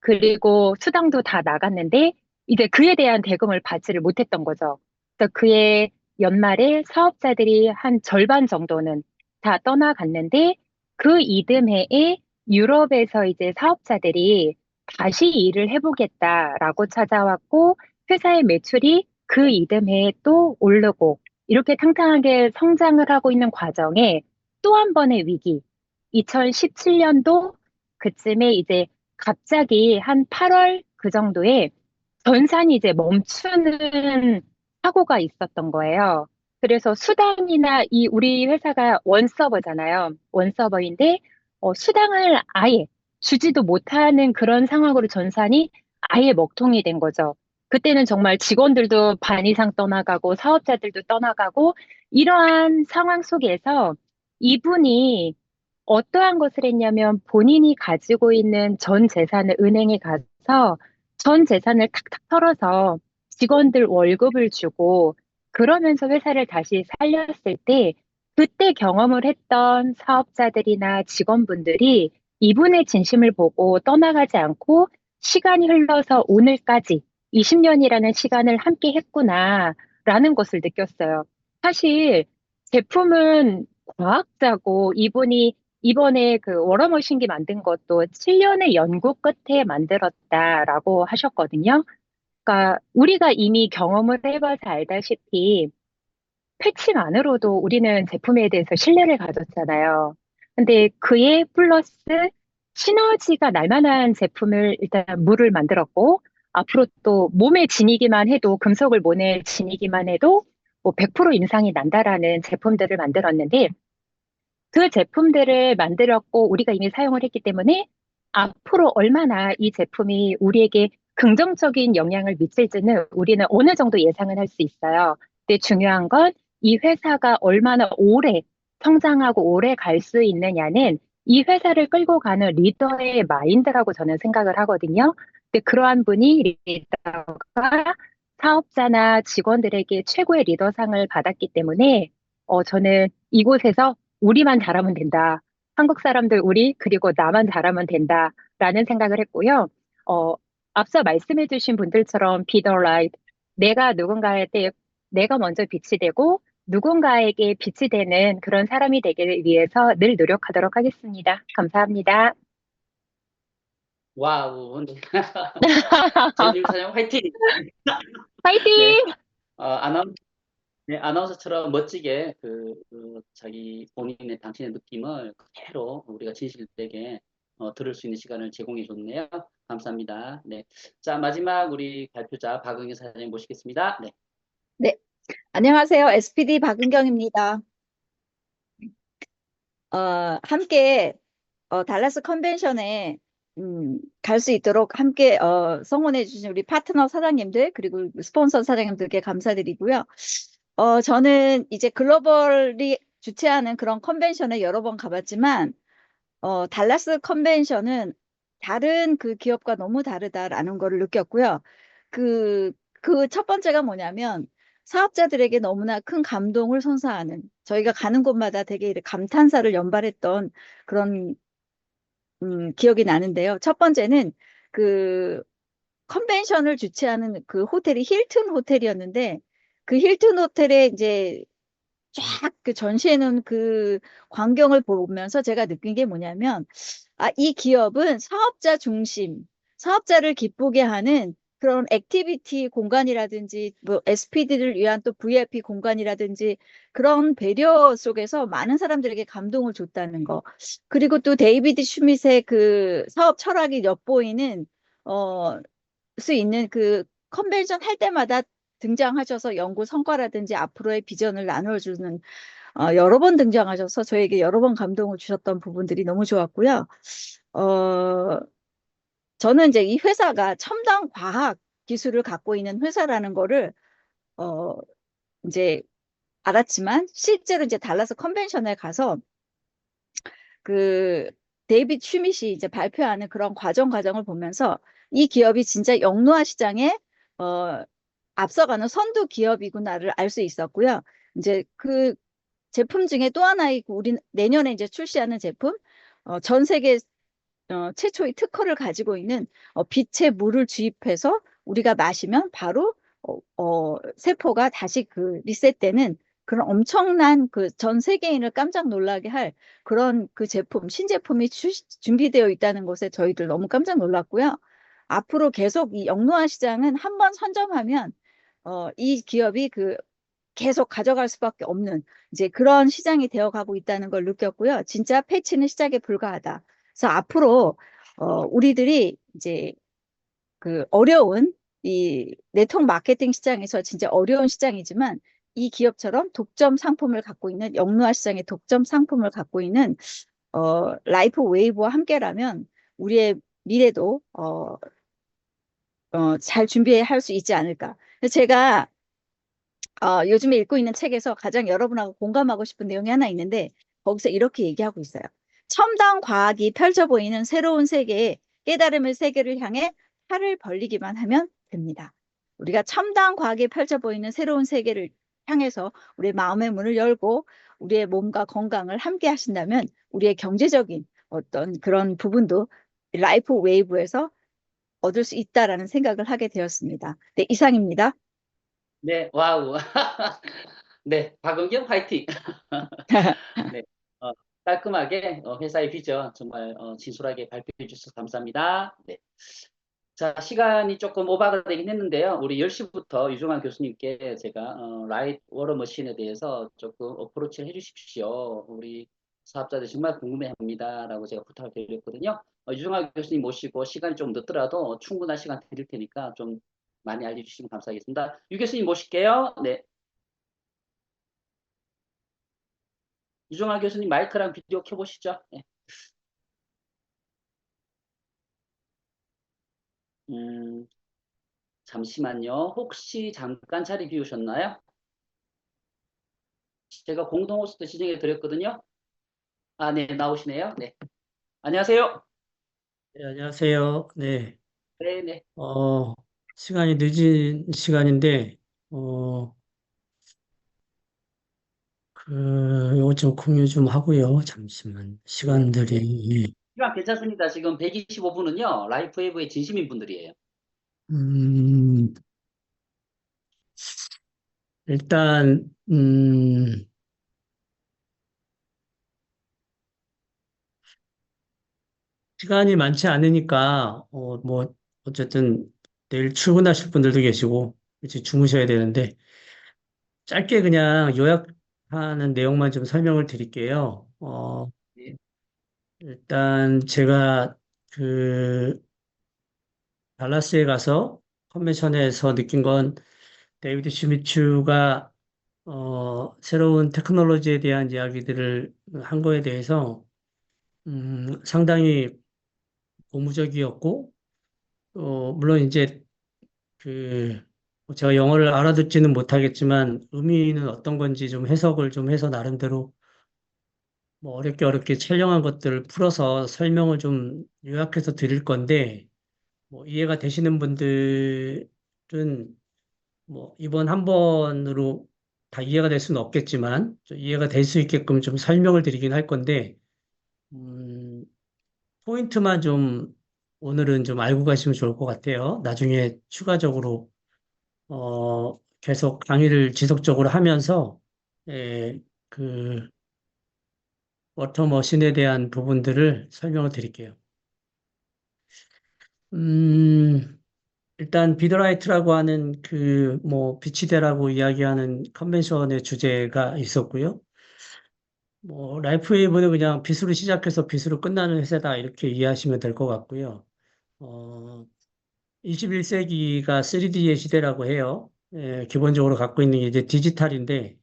Speaker 8: 그리고 수당도 다 나갔는데 이제 그에 대한 대금을 받지를 못했던 거죠. 그래서 그의 연말에 사업자들이 한 절반 정도는 다 떠나갔는데 그 이듬해에 유럽에서 이제 사업자들이 다시 일을 해보겠다라고 찾아왔고 회사의 매출이 그 이듬해에 또 오르고 이렇게 탕탕하게 성장을 하고 있는 과정에 또 한 번의 위기, 2017년도 그쯤에 이제 갑자기 한 8월 그 정도에 전산이 이제 멈추는 사고가 있었던 거예요. 그래서 수당이나 우리 회사가 원서버잖아요. 원서버인데 수당을 아예 주지도 못하는 그런 상황으로 전산이 아예 먹통이 된 거죠. 그때는 정말 직원들도 반 이상 떠나가고 사업자들도 떠나가고 이러한 상황 속에서 이분이 어떠한 것을 했냐면 본인이 가지고 있는 전 재산을 은행에 가서 전 재산을 탁탁 털어서 직원들 월급을 주고 그러면서 회사를 다시 살렸을 때 그때 경험을 했던 사업자들이나 직원분들이 이분의 진심을 보고 떠나가지 않고 시간이 흘러서 오늘까지 20년이라는 시간을 함께 했구나라는 것을 느꼈어요. 사실 제품은 과학자고 이분이 이번에 그 워러머신기 만든 것도 7년의 연구 끝에 만들었다라고 하셨거든요. 그러니까 우리가 이미 경험을 해봐서 알다시피 패치만으로도 우리는 제품에 대해서 신뢰를 가졌잖아요. 근데 그에 플러스 시너지가 날 만한 제품을 일단 물을 만들었고 앞으로 또 몸에 지니기만 해도 금속을 몸에 지니기만 해도 뭐 100% 임상이 난다라는 제품들을 만들었는데 그 제품들을 만들었고 우리가 이미 사용을 했기 때문에 앞으로 얼마나 이 제품이 우리에게 긍정적인 영향을 미칠지는 우리는 어느 정도 예상은 할 수 있어요. 근데 중요한 건 이 회사가 얼마나 오래 성장하고 오래 갈 수 있느냐는 이 회사를 끌고 가는 리더의 마인드라고 저는 생각을 하거든요. 근데 그러한 분이 리더가 사업자나 직원들에게 최고의 리더상을 받았기 때문에 저는 이곳에서 우리만 잘하면 된다. 한국 사람들 우리 그리고 나만 잘하면 된다라는 생각을 했고요. 어, 앞서 말씀해주신 분들처럼 be the light. 내가 먼저 빛이 되고 누군가에게 빛이 되는 그런 사람이 되기 위해서 늘 노력하도록 하겠습니다. 감사합니다.
Speaker 1: 와우. 네. 전일 사장 화이팅!
Speaker 8: 파이팅!
Speaker 1: 네. 아나운서처럼 멋지게 자기 본인의 당신의 느낌을 그대로 우리가 진실되게 들을 수 있는 시간을 제공해 줬네요. 감사합니다. 네. 자, 마지막 우리 발표자 박은경 사장님 모시겠습니다. 네.
Speaker 9: 네, 안녕하세요. SPD 박은경입니다. 함께 달라스 컨벤션에 갈 수 있도록 함께 성원해 주신 우리 파트너 사장님들 그리고 스폰서 사장님들께 감사드리고요. 저는 이제 글로벌이 주최하는 그런 컨벤션에 여러 번 가봤지만 달라스 컨벤션은 다른 그 기업과 너무 다르다라는 거를 느꼈고요. 그 첫 번째가 뭐냐면 사업자들에게 너무나 큰 감동을 선사하는 저희가 가는 곳마다 되게 이렇게 감탄사를 연발했던 그런 기억이 나는데요. 첫 번째는 그 컨벤션을 주최하는 그 호텔이 힐튼 호텔이었는데 그 힐튼 호텔에 이제 쫙 그 전시해 놓은 그 광경을 보면서 제가 느낀 게 뭐냐면 이 기업은 사업자 중심, 사업자를 기쁘게 하는 그런 액티비티 공간이라든지 뭐 SPD를 위한 또 VIP 공간이라든지 그런 배려 속에서 많은 사람들에게 감동을 줬다는 거. 그리고 또 데이비드 슈밋의 그 사업 철학이 엿보이는 수 있는 그 컨벤션 할 때마다 등장하셔서 연구 성과라든지 앞으로의 비전을 나눠주는 여러 번 등장하셔서 저에게 여러 번 감동을 주셨던 부분들이 너무 좋았고요. 어, 저는 이제 이 회사가 첨단 과학 기술을 갖고 있는 회사라는 거를 어, 이제 알았지만 실제로 이제 달라스 컨벤션에 가서 그 데이비드 슈밋이 이제 발표하는 그런 과정을 보면서 이 기업이 진짜 영노화 시장에 앞서가는 선두 기업이구나를 알 수 있었고요. 이제 그 제품 중에 또 하나의 우리 내년에 이제 출시하는 제품, 전 세계 최초의 특허를 가지고 있는 빛의 물을 주입해서 우리가 마시면 바로 세포가 다시 그 리셋되는 그런 엄청난 그 전 세계인을 깜짝 놀라게 할 그런 그 제품, 신제품이 준비되어 있다는 것에 저희들 너무 깜짝 놀랐고요. 앞으로 계속 이 영노화 시장은 한번 선점하면 이 기업이 그 계속 가져갈 수밖에 없는 이제 그런 시장이 되어가고 있다는 걸 느꼈고요. 진짜 패치는 시작에 불과하다. 그래서 앞으로 우리들이 이제 그 어려운 이 네트워크 마케팅 시장에서 진짜 어려운 시장이지만 이 기업처럼 독점 상품을 갖고 있는 영노화 시장의 독점 상품을 갖고 있는 라이프 웨이브와 함께라면 우리의 미래도 잘 준비할 수 있지 않을까. 제가 요즘에 읽고 있는 책에서 가장 여러분하고 공감하고 싶은 내용이 하나 있는데 거기서 이렇게 얘기하고 있어요. 첨단 과학이 펼쳐 보이는 새로운 세계에 깨달음의 세계를 향해 팔을 벌리기만 하면 됩니다. 우리가 첨단 과학이 펼쳐 보이는 새로운 세계를 향해서 우리의 마음의 문을 열고 우리의 몸과 건강을 함께 하신다면 우리의 경제적인 어떤 그런 부분도 라이프 웨이브에서 얻을 수 있다라는 생각을 하게 되었습니다. 네, 이상입니다.
Speaker 1: 네, 와우. 네, 박은경 화이팅. 네, 깔끔하게 회사의 비전 정말 진솔하게 발표해 주셔서 감사합니다. 네. 자, 시간이 조금 오버가 되긴 했는데요. 우리 10시부터 유종환 교수님께 제가 라이트 워러 머신에 대해서 조금 어프로치를 해주십시오. 우리 사업자들 정말 궁금해합니다라고 제가 부탁을 드렸거든요. 유종환 교수님 모시고 시간이 좀 늦더라도 충분한 시간 드릴 테니까 좀 많이 알려주시면 감사하겠습니다. 유 교수님 모실게요. 네. 유종환 교수님 마이크랑 비디오 켜보시죠. 네. 잠시만요. 혹시 잠깐 자리 비우셨나요? 제가 공동 호스트 지정해 드렸거든요. 아, 네, 나오시네요. 네. 안녕하세요.
Speaker 10: 네, 안녕하세요. 네,
Speaker 1: 네, 네.
Speaker 10: 시간이 늦은 시간인데, 어, 요거 좀 공유 좀 하고요. 잠시만. 시간들이,
Speaker 1: 시간 괜찮습니다. 지금 125분은요, 라이프 웨이브의 진심인 분들이에요.
Speaker 10: 음, 일단, 시간이 많지 않으니까, 어쨌든 내일 출근하실 분들도 계시고, 이제 주무셔야 되는데, 짧게 그냥 요약하는 내용만 좀 설명을 드릴게요.
Speaker 1: 네.
Speaker 10: 일단 제가 그 달라스에 가서 컨벤션에서 느낀 건 데이비드 슈미추가 새로운 테크놀로지에 대한 이야기들을 한 거에 대해서 상당히 고무적이었고 물론 이제 그 제가 영어를 알아듣지는 못하겠지만 의미는 어떤 건지 좀 해석을 좀 해서 나름대로 뭐 어렵게 촬영한 것들을 풀어서 설명을 좀 요약해서 드릴 건데 뭐 이해가 되시는 분들은 뭐 이번 한 번으로 다 이해가 될 수는 없겠지만 좀 이해가 될 수 있게끔 좀 설명을 드리긴 할 건데 포인트만 좀 오늘은 좀 알고 가시면 좋을 것 같아요. 나중에 추가적으로 계속 강의를 지속적으로 하면서 그 워터머신에 대한 부분들을 설명을 드릴게요. 음, 일단 비더라이트라고 하는 그 뭐 비치대라고 이야기하는 컨벤션의 주제가 있었고요. 뭐 라이프웨이브는 그냥 빛으로 시작해서 빛으로 끝나는 회사다 이렇게 이해하시면 될 것 같고요. 21세기가 3D의 시대라고 해요. 기본적으로 갖고 있는 게 이제 디지털인데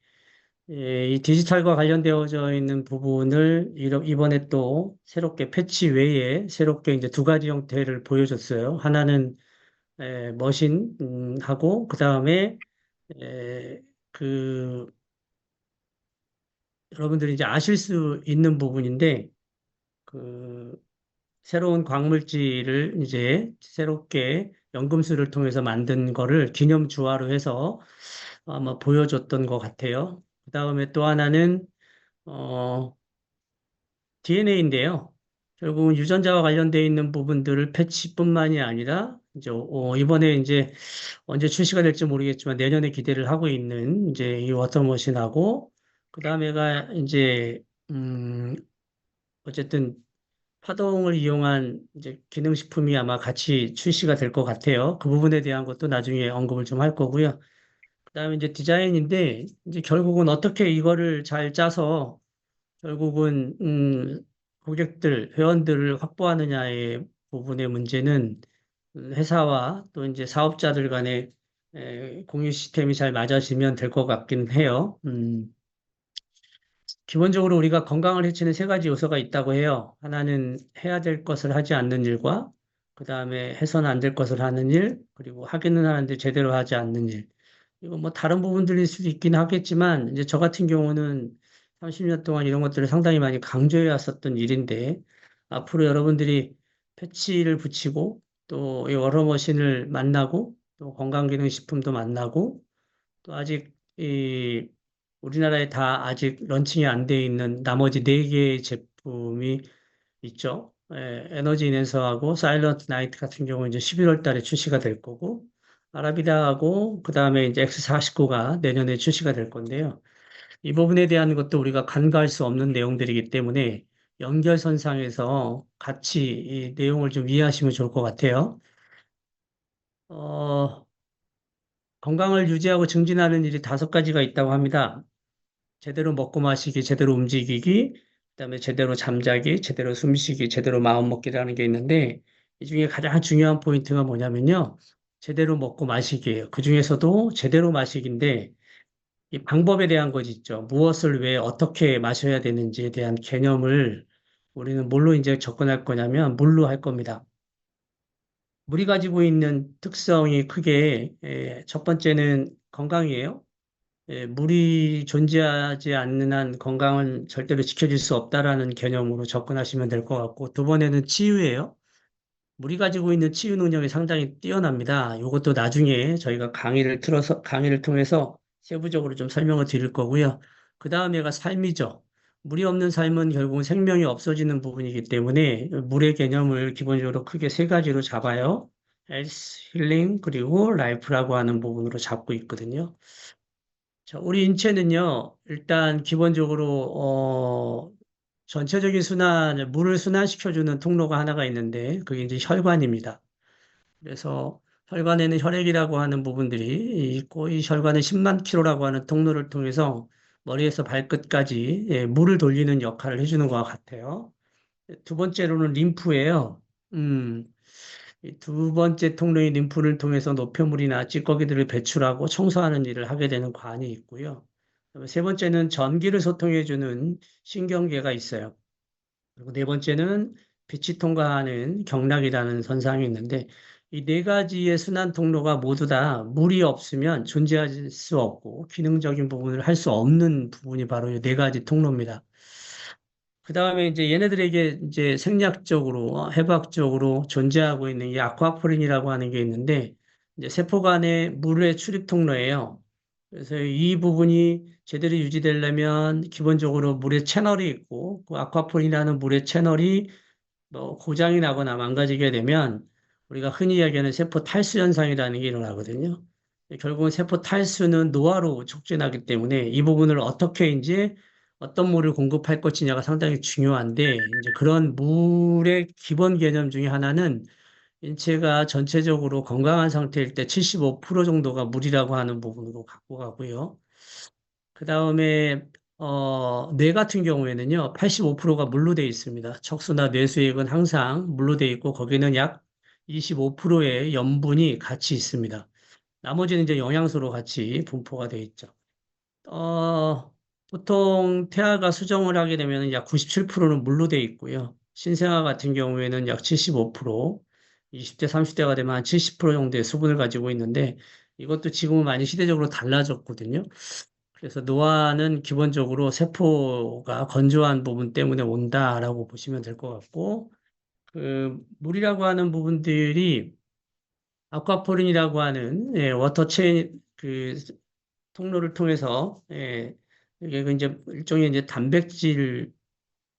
Speaker 10: 이 디지털과 관련되어져 있는 부분을 이번에 또 새롭게 패치 외에 새롭게 이제 두 가지 형태를 보여줬어요. 하나는 머신하고 그 다음에 그 여러분들이 이제 아실 수 있는 부분인데 그 새로운 광물질을 이제 새롭게 연금술을 통해서 만든 거를 기념주화로 해서 아마 보여줬던 것 같아요. 그 다음에 또 하나는 DNA인데요. 결국은 유전자와 관련되어 있는 부분들을 패치뿐만이 아니라 이제 이번에 이제 언제 출시가 될지 모르겠지만 내년에 기대를 하고 있는 이제 이 워터머신하고 그 다음에가 이제 어쨌든 파동을 이용한 이제 기능식품이 아마 같이 출시가 될 것 같아요. 그 부분에 대한 것도 나중에 언급을 좀 할 거고요. 그다음에 이제 디자인인데 이제 결국은 어떻게 이거를 잘 짜서 결국은 고객들, 회원들을 확보하느냐의 부분의 문제는 회사와 또 이제 사업자들 간의 공유 시스템이 잘 맞아지면 될 것 같긴 해요. 기본적으로 우리가 건강을 해치는 세 가지 요소가 있다고 해요. 하나는 해야 될 것을 하지 않는 일과, 그 다음에 해서는 안 될 것을 하는 일, 그리고 하기는 하는데 제대로 하지 않는 일. 이거 뭐 다른 부분들일 수도 있긴 하겠지만, 이제 저 같은 경우는 30년 동안 이런 것들을 상당히 많이 강조해 왔었던 일인데, 앞으로 여러분들이 패치를 붙이고, 또 이 워러머신을 만나고, 또 건강기능식품도 만나고, 또 아직 우리나라에 다 아직 런칭이 안 돼 있는 나머지 4개의 제품이 있죠. 에너지 인핸서하고 사일런트 나이트 같은 경우는 이제 11월 달에 출시가 될 거고, 아라비다하고 그 다음에 이제 X49가 내년에 출시가 될 건데요. 이 부분에 대한 것도 우리가 간과할 수 없는 내용들이기 때문에 연결선상에서 같이 이 내용을 좀 이해하시면 좋을 것 같아요. 건강을 유지하고 증진하는 일이 5가지가 있다고 합니다. 제대로 먹고 마시기, 제대로 움직이기, 그다음에 제대로 잠자기, 제대로 숨쉬기, 제대로 마음먹기라는 게 있는데 이 중에 가장 중요한 포인트가 뭐냐면요. 제대로 먹고 마시기예요. 그 중에서도 제대로 마시기인데 이 방법에 대한 것이 있죠. 무엇을 왜 어떻게 마셔야 되는지에 대한 개념을 우리는 뭘로 이제 접근할 거냐면 물로 할 겁니다. 물이 가지고 있는 특성이 크게 첫 번째는 건강이에요. 물이 존재하지 않는 한 건강은 절대로 지켜질 수 없다라는 개념으로 접근하시면 될 것 같고, 두 번에는 치유예요. 물이 가지고 있는 치유 능력이 상당히 뛰어납니다. 이것도 나중에 저희가 강의를 통해서 세부적으로 좀 설명을 드릴 거고요. 그 다음에가 삶이죠. 물이 없는 삶은 결국은 생명이 없어지는 부분이기 때문에 물의 개념을 기본적으로 크게 3가지로 잡아요. 헬스, 힐링, 그리고 라이프라고 하는 부분으로 잡고 있거든요. 자, 우리 인체는요, 일단 기본적으로, 전체적인 물을 순환시켜주는 통로가 하나가 있는데, 그게 이제 혈관입니다. 그래서 혈관에는 혈액이라고 하는 부분들이 있고, 이 혈관은 10만 킬로라고 하는 통로를 통해서 머리에서 발끝까지 물을 돌리는 역할을 해주는 것 같아요. 두 번째로는 림프예요. 이두 번째 통로인 림프를 통해서 노폐물이나 찌꺼기들을 배출하고 청소하는 일을 하게 되는 관이 있고요. 그다음에 세 번째는 전기를 소통해주는 신경계가 있어요. 그리고 네 번째는 빛이 통과하는 경락이라는 선상이 있는데 이 4가지의 순환 통로가 모두 다 물이 없으면 존재할 수 없고 기능적인 부분을 할 수 없는 부분이 바로 이 4가지 통로입니다. 그 다음에 이제 얘네들에게 이제 생략적으로, 해부학적으로 존재하고 있는 이 아쿠아포린이라고 하는 게 있는데, 이제 세포 간의 물의 출입 통로예요. 그래서 이 부분이 제대로 유지되려면 기본적으로 물의 채널이 있고, 그 아쿠아포린이라는 물의 채널이 뭐 고장이 나거나 망가지게 되면 우리가 흔히 이야기하는 세포 탈수 현상이라는 게 일어나거든요. 결국은 세포 탈수는 노화로 촉진하기 때문에 이 부분을 어떻게 이제 어떤 물을 공급할 것이냐가 상당히 중요한데 이제 그런 물의 기본 개념 중에 하나는 인체가 전체적으로 건강한 상태일 때 75% 정도가 물이라고 하는 부분으로 갖고 가고요. 그 다음에 뇌 같은 경우에는요, 85%가 물로 되어 있습니다. 척수나 뇌수액은 항상 물로 되어 있고 거기는 약 25%의 염분이 같이 있습니다. 나머지는 이제 영양소로 같이 분포가 되어 있죠. 보통 태아가 수정을 하게 되면 약 97%는 물로 되어 있고요. 신생아 같은 경우에는 약 75%, 20대, 30대가 되면 한 70% 정도의 수분을 가지고 있는데 이것도 지금은 많이 시대적으로 달라졌거든요. 그래서 노화는 기본적으로 세포가 건조한 부분 때문에 온다라고 보시면 될 것 같고, 그 물이라고 하는 부분들이 아쿠아포린이라고 하는 워터 체인 그 통로를 통해서 이게 이제 일종의 이제 단백질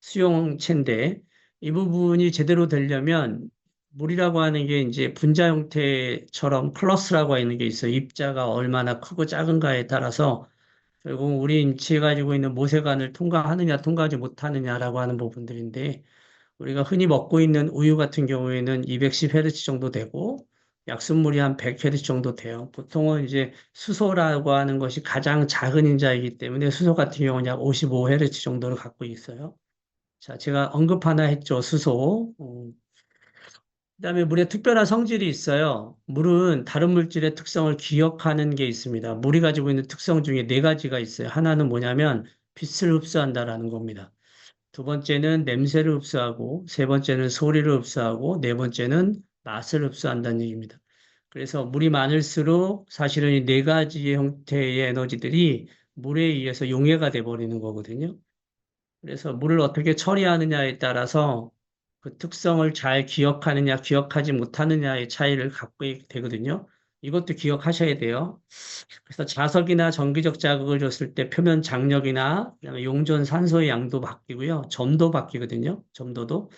Speaker 10: 수용체인데 이 부분이 제대로 되려면 물이라고 하는 게 이제 분자 형태처럼 클러스라고 하는 게 있어요. 입자가 얼마나 크고 작은가에 따라서 결국 우리 인체에 가지고 있는 모세관을 통과하느냐 통과하지 못하느냐라고 하는 부분들인데 우리가 흔히 먹고 있는 우유 같은 경우에는 210Hz 정도 되고 약순물이 한 100Hz 정도 돼요. 보통은 이제 수소라고 하는 것이 가장 작은 인자이기 때문에 수소 같은 경우는 약 55Hz 정도를 갖고 있어요. 자, 제가 언급 하나 했죠. 수소. 그다음에 물에 특별한 성질이 있어요. 물은 다른 물질의 특성을 기억하는 게 있습니다. 물이 가지고 있는 특성 중에 네 가지가 있어요. 하나는 뭐냐면 빛을 흡수한다라는 겁니다. 두 번째는 냄새를 흡수하고, 세 번째는 소리를 흡수하고, 네 번째는 맛을 흡수한다는 얘기입니다. 그래서 물이 많을수록 사실은 이 네 가지의 형태의 에너지들이 물에 의해서 용해가 돼 버리는 거거든요. 그래서 물을 어떻게 처리하느냐에 따라서 그 특성을 잘 기억하느냐, 기억하지 못하느냐의 차이를 갖고 되거든요. 이것도 기억하셔야 돼요. 그래서 자석이나 전기적 자극을 줬을 때 표면 장력이나 그다음에 용존 산소의 양도 바뀌고요. 점도 바뀌거든요. 점도도.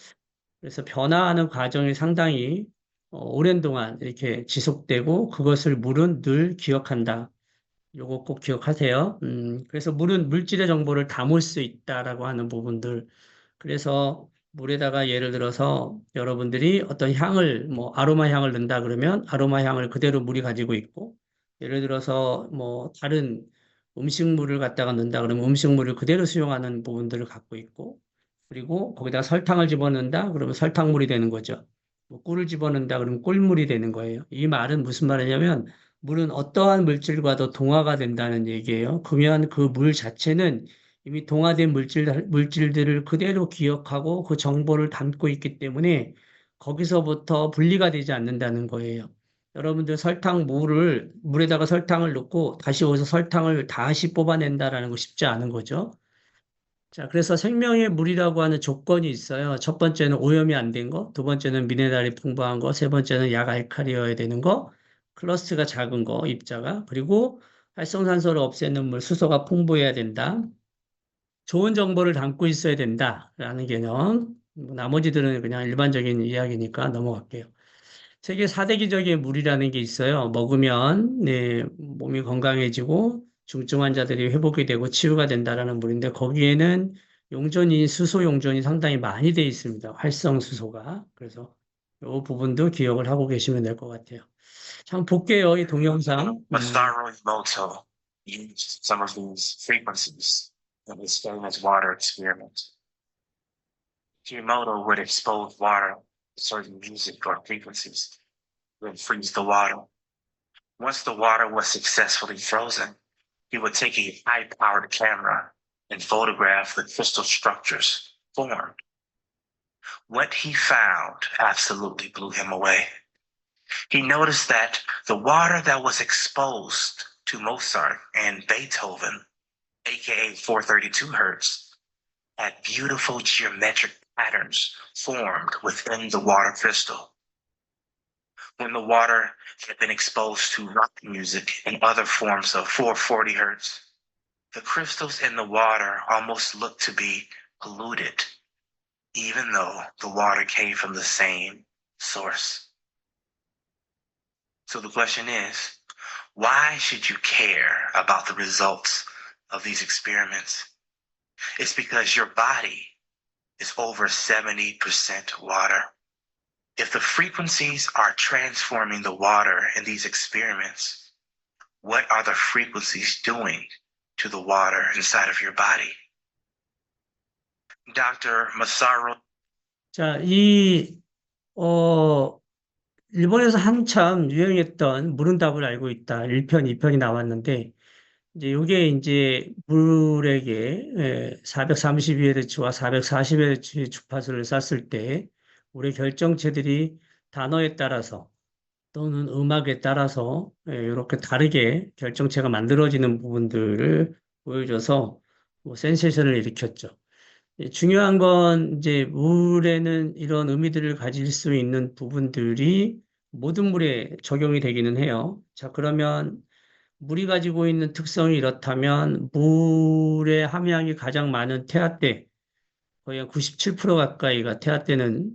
Speaker 10: 그래서 변화하는 과정이 상당히 오랜 동안 이렇게 지속되고 그것을 물은 늘 기억한다. 요거 꼭 기억하세요. 그래서 물은 물질의 정보를 담을 수 있다라고 하는 부분들. 그래서 물에다가 예를 들어서 여러분들이 어떤 향을, 뭐, 아로마 향을 넣는다 그러면 아로마 향을 그대로 물이 가지고 있고, 예를 들어서 뭐, 다른 음식물을 갖다가 넣는다 그러면 음식물을 그대로 수용하는 부분들을 갖고 있고, 그리고 거기다 설탕을 집어넣는다 그러면 설탕물이 되는 거죠. 뭐 꿀을 집어넣는다 그러면 꿀물이 되는 거예요. 이 말은 무슨 말이냐면, 물은 어떠한 물질과도 동화가 된다는 얘기예요. 그러면 그 물 자체는 이미 동화된 물질들을 그대로 기억하고 그 정보를 담고 있기 때문에 거기서부터 분리가 되지 않는다는 거예요. 여러분들 물에다가 설탕을 넣고 다시 어디서 설탕을 다시 뽑아낸다라는 거 쉽지 않은 거죠. 자, 그래서 생명의 물이라고 하는 조건이 있어요. 첫 번째는 오염이 안 된 거, 두 번째는 미네랄이 풍부한 거, 세 번째는 약알칼리여야 되는 거, 클러스가 작은 거, 입자가, 그리고 활성산소를 없애는 물, 수소가 풍부해야 된다. 좋은 정보를 담고 있어야 된다라는 개념. 나머지들은 그냥 일반적인 이야기니까 넘어갈게요. 세계 4대 기적의 물이라는 게 있어요. 먹으면 몸이 건강해지고 중증 환자들이 회복이 되고 치유가 된다라는 물인데 거기에는 수소 용존이 상당히 많이 돼 있습니다. 활성 수소가. 그래서 이 부분도 기억을 하고 계시면 될 것 같아요. 참 볼게요, 이 동영상.
Speaker 11: Masaru Emoto used some of these frequencies in his famous water experiment. Emoto would expose water to certain music or frequencies, then freeze the water. Once the water was successfully frozen, he would take a high-powered camera and photograph the crystal structures formed. What he found absolutely blew him away. He noticed that the water that was exposed to Mozart and Beethoven, aka 432 hertz, had beautiful geometric patterns formed within the water crystal. When the water had been exposed to rock music and other forms of 440 hertz, the crystals in the water almost looked to be polluted, even though the water came from the same source. So the question is, why should you care about the results of these experiments? It's because your body is over 70% water. If the frequencies are transforming the water in these experiments, what are the frequencies doing to the water inside of your body? Dr. Masaru.
Speaker 10: 자, 일본에서 한참 유행했던 물은 답을 알고 있다. 1편, 2편이 나왔는데, 이제 이게 이제 물에게 432Hz와 440Hz 주파수를 쐈을 때, 우리 결정체들이 단어에 따라서 또는 음악에 따라서 이렇게 다르게 결정체가 만들어지는 부분들을 보여줘서 뭐 센세이션을 일으켰죠. 중요한 건 이제 물에는 이런 의미들을 가질 수 있는 부분들이 모든 물에 적용이 되기는 해요. 자, 그러면 물이 가지고 있는 특성이 이렇다면 물의 함량이 가장 많은 태아떼, 거의 한 97% 가까이가 태아떼는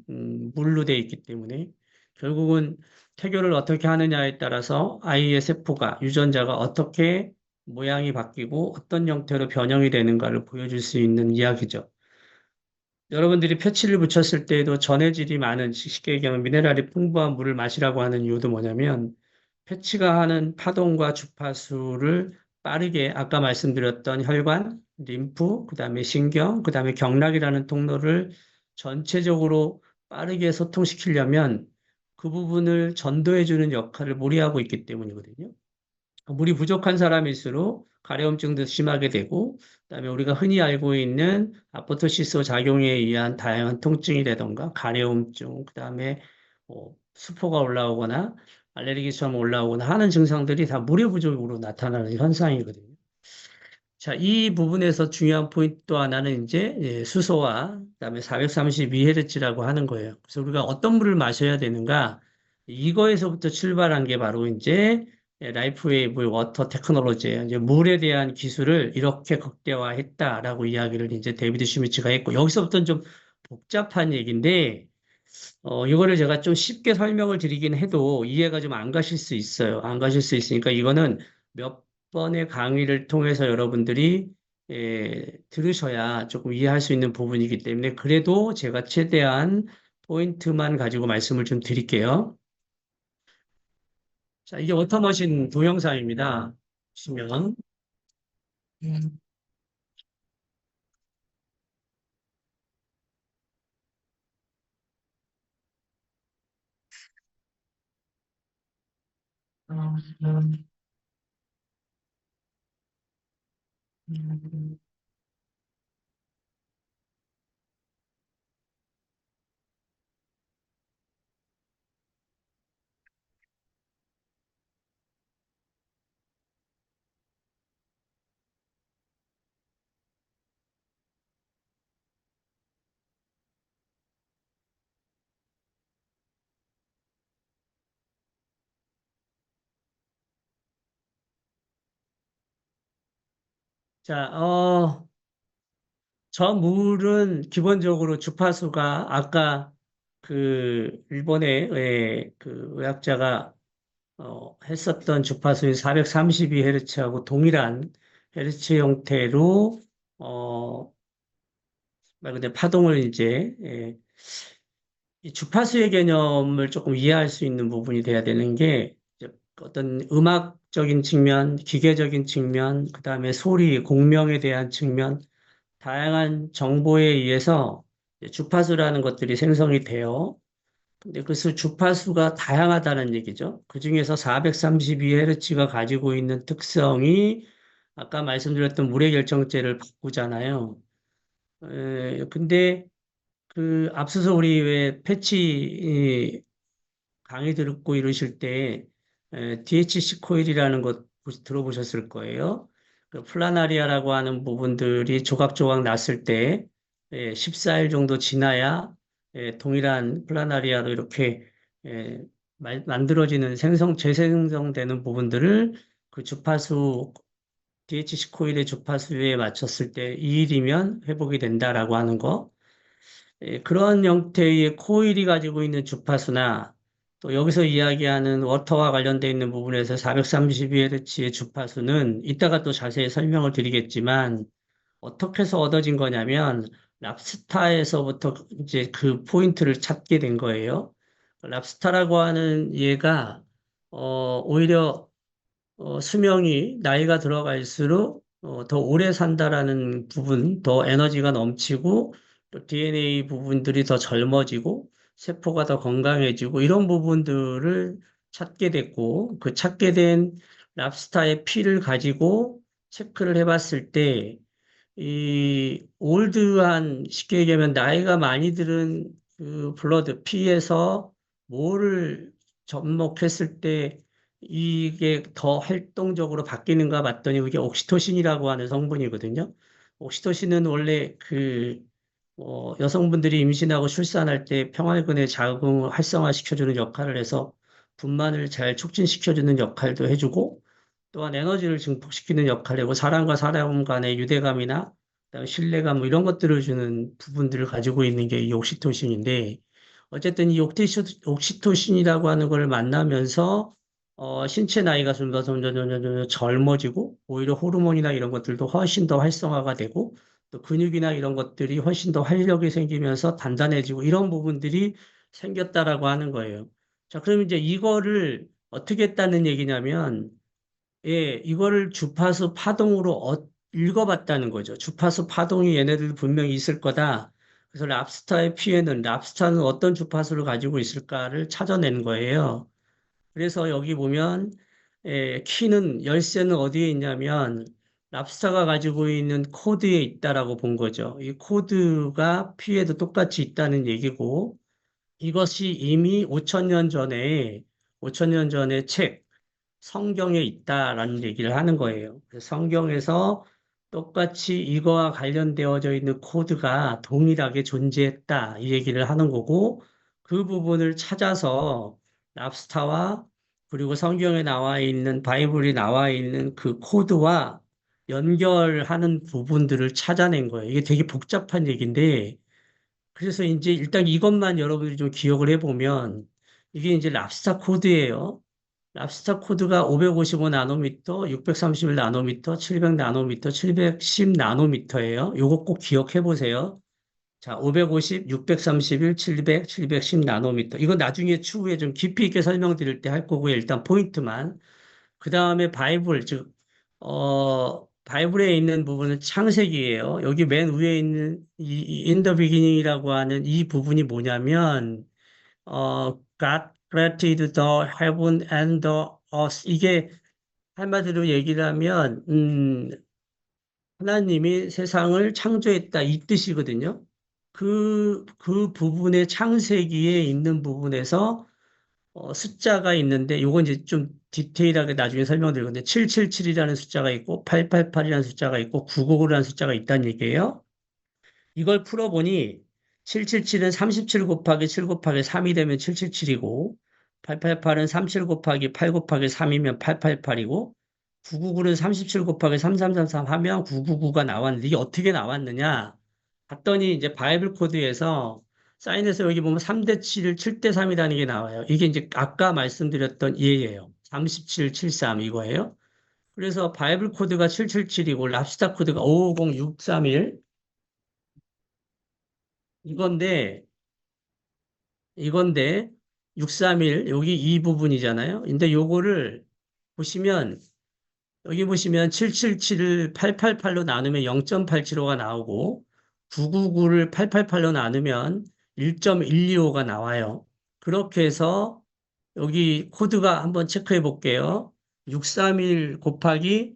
Speaker 10: 물로 되어 있기 때문에 결국은 태교를 어떻게 하느냐에 따라서 아이의 세포가, 유전자가 어떻게 모양이 바뀌고 어떤 형태로 변형이 되는가를 보여줄 수 있는 이야기죠. 여러분들이 패치를 붙였을 때에도 전해질이 많은, 쉽게 얘기하면 미네랄이 풍부한 물을 마시라고 하는 이유도 뭐냐면 패치가 하는 파동과 주파수를 빠르게 아까 말씀드렸던 혈관, 림프, 그 다음에 신경, 그 다음에 경락이라는 통로를 전체적으로 빠르게 소통시키려면 그 부분을 전도해주는 역할을 물이 하고 있기 때문이거든요. 물이 부족한 사람일수록 가려움증도 심하게 되고, 그다음에 우리가 흔히 알고 있는 아포토시스 작용에 의한 다양한 통증이라던가 가려움증, 그다음에 수포가 올라오거나 알레르기처럼 올라오거나 하는 증상들이 다 물의 부족으로 나타나는 현상이거든요. 자, 이 부분에서 중요한 포인트 또 하나는 이제 수소와 그다음에 432Hz라고 하는 거예요. 그래서 우리가 어떤 물을 마셔야 되는가? 이거에서부터 출발한 게 바로 이제 라이프 웨이브 워터 테크놀로지예요. 이제 물에 대한 기술을 이렇게 극대화했다라고 이야기를 이제 데이비드 슈미츠가 했고, 여기서부터는 좀 복잡한 얘기인데 이거를 제가 좀 쉽게 설명을 드리긴 해도 이해가 좀 안 가실 수 있어요. 안 가실 수 있으니까 이거는 몇 번의 강의를 통해서 여러분들이 들으셔야 조금 이해할 수 있는 부분이기 때문에 그래도 제가 최대한 포인트만 가지고 말씀을 좀 드릴게요. 자, 이게 워터머신 동영상입니다. 보시면 자, 저 물은 기본적으로 주파수가 아까 그 일본의 그 의학자가 했었던 주파수인 432Hz하고 동일한 헤르츠 형태로 말 그대로 파동을 이제 이 주파수의 개념을 조금 이해할 수 있는 부분이 돼야 되는 게 이제 어떤 음악적인 측면, 기계적인 측면, 그 다음에 소리, 공명에 대한 측면, 다양한 정보에 의해서 주파수라는 것들이 생성이 돼요. 근데 그 주파수가 다양하다는 얘기죠. 그 중에서 432Hz가 가지고 있는 특성이 아까 말씀드렸던 물의 결정체를 바꾸잖아요. 근데 그 앞서서 우리 왜 패치 강의 듣고 이러실 때 DHC 코일이라는 것 들어보셨을 거예요. 그 플라나리아라고 하는 부분들이 조각조각 났을 때 14일 정도 지나야 동일한 플라나리아로 이렇게 만들어지는 재생성되는 부분들을 그 주파수 DHC 코일의 주파수에 맞췄을 때 2일이면 회복이 된다라고 하는 거. 그런 형태의 코일이 가지고 있는 주파수나 또 여기서 이야기하는 워터와 관련되어 있는 부분에서 432Hz의 주파수는 이따가 또 자세히 설명을 드리겠지만 어떻게 해서 얻어진 거냐면 랍스타에서부터 이제 그 포인트를 찾게 된 거예요. 랍스타라고 하는 얘가 오히려 수명이 나이가 들어갈수록 더 오래 산다라는 부분, 더 에너지가 넘치고 또 DNA 부분들이 더 젊어지고 세포가 더 건강해지고 이런 부분들을 찾게 됐고 그 찾게 된 랍스타의 피를 가지고 체크를 해봤을 때 이 올드한 쉽게 얘기하면 나이가 많이 들은 그 블러드 피에서 뭐를 접목했을 때 이게 더 활동적으로 바뀌는가 봤더니 이게 옥시토신이라고 하는 성분이거든요. 옥시토신은 원래 여성분들이 임신하고 출산할 때 평활근의 자궁을 활성화시켜주는 역할을 해서 분만을 잘 촉진시켜주는 역할도 해주고 또한 에너지를 증폭시키는 역할을 하고 사람과 사람 간의 유대감이나 그다음에 신뢰감 뭐 이런 것들을 주는 부분들을 가지고 있는 게 이 옥시토신인데 어쨌든 이 옥시토신이라고 하는 걸 만나면서 신체 나이가 점점 젊어지고 오히려 호르몬이나 이런 것들도 훨씬 더 활성화가 되고 또 근육이나 이런 것들이 훨씬 더 활력이 생기면서 단단해지고 이런 부분들이 생겼다라고 하는 거예요. 자, 그럼 이제 이거를 어떻게 했다는 얘기냐면 예, 이거를 주파수 파동으로 읽어봤다는 거죠. 주파수 파동이 얘네들 분명히 있을 거다. 그래서 랍스타의 피에는 랍스타는 어떤 주파수를 가지고 있을까를 찾아낸 거예요. 그래서 여기 보면 키는 열쇠는 어디에 있냐면 랍스타가 가지고 있는 코드에 있다라고 본 거죠. 이 코드가 피에도 똑같이 있다는 얘기고 이것이 이미 5,000년 전에 책 성경에 있다라는 얘기를 하는 거예요. 그래서 성경에서 똑같이 이거와 관련되어져 있는 코드가 동일하게 존재했다 이 얘기를 하는 거고 그 부분을 찾아서 랍스타와 그리고 성경에 나와 있는 바이블이 나와 있는 그 코드와 연결하는 부분들을 찾아낸 거예요. 이게 되게 복잡한 얘기인데 그래서 이제 일단 이것만 여러분들이 좀 기억을 해보면 이게 이제 랍스타 코드예요. 랍스타 코드가 555 나노미터, 631 나노미터, 700 나노미터, 710 나노미터예요. 요거 꼭 기억해 보세요. 자, 550, 631, 700, 710 나노미터. 이거 나중에 추후에 좀 깊이 있게 설명드릴 때 할 거고요. 일단 포인트만. 그 다음에 바이블, 즉, 바이블에 있는 부분은 창세기예요. 여기 맨 위에 있는 이 in the beginning이라고 하는 이 부분이 뭐냐면, God created the heaven and the earth. 이게 한마디로 얘기를 하면, 하나님이 세상을 창조했다 이 뜻이거든요. 그 부분의 창세기에 있는 부분에서 숫자가 있는데, 요건 이제 좀 디테일하게 나중에 설명드릴 건데, 777이라는 숫자가 있고, 888이라는 숫자가 있고, 999라는 숫자가 있다는 얘기예요. 이걸 풀어보니, 777은 37 곱하기 7 곱하기 3이 되면 777이고, 888은 37 곱하기 8 곱하기 3이면 888이고, 999는 37 곱하기 3333 하면 999가 나왔는데, 이게 어떻게 나왔느냐? 봤더니 이제 바이블 코드에서 사인에서 여기 보면 3대 7, 7대 3이라는 게 나와요. 이게 이제 아까 말씀드렸던 얘예요. 37, 73 이거예요. 그래서 바이블 코드가 777이고 랍스타 코드가 550, 631 이건데 631 여기 이 부분이잖아요. 근데 요거를 보시면 여기 보시면 777을 888로 나누면 0.875가 나오고 999를 888로 나누면 1.125가 나와요. 그렇게 해서 여기 코드가 한번 체크해 볼게요. 631 곱하기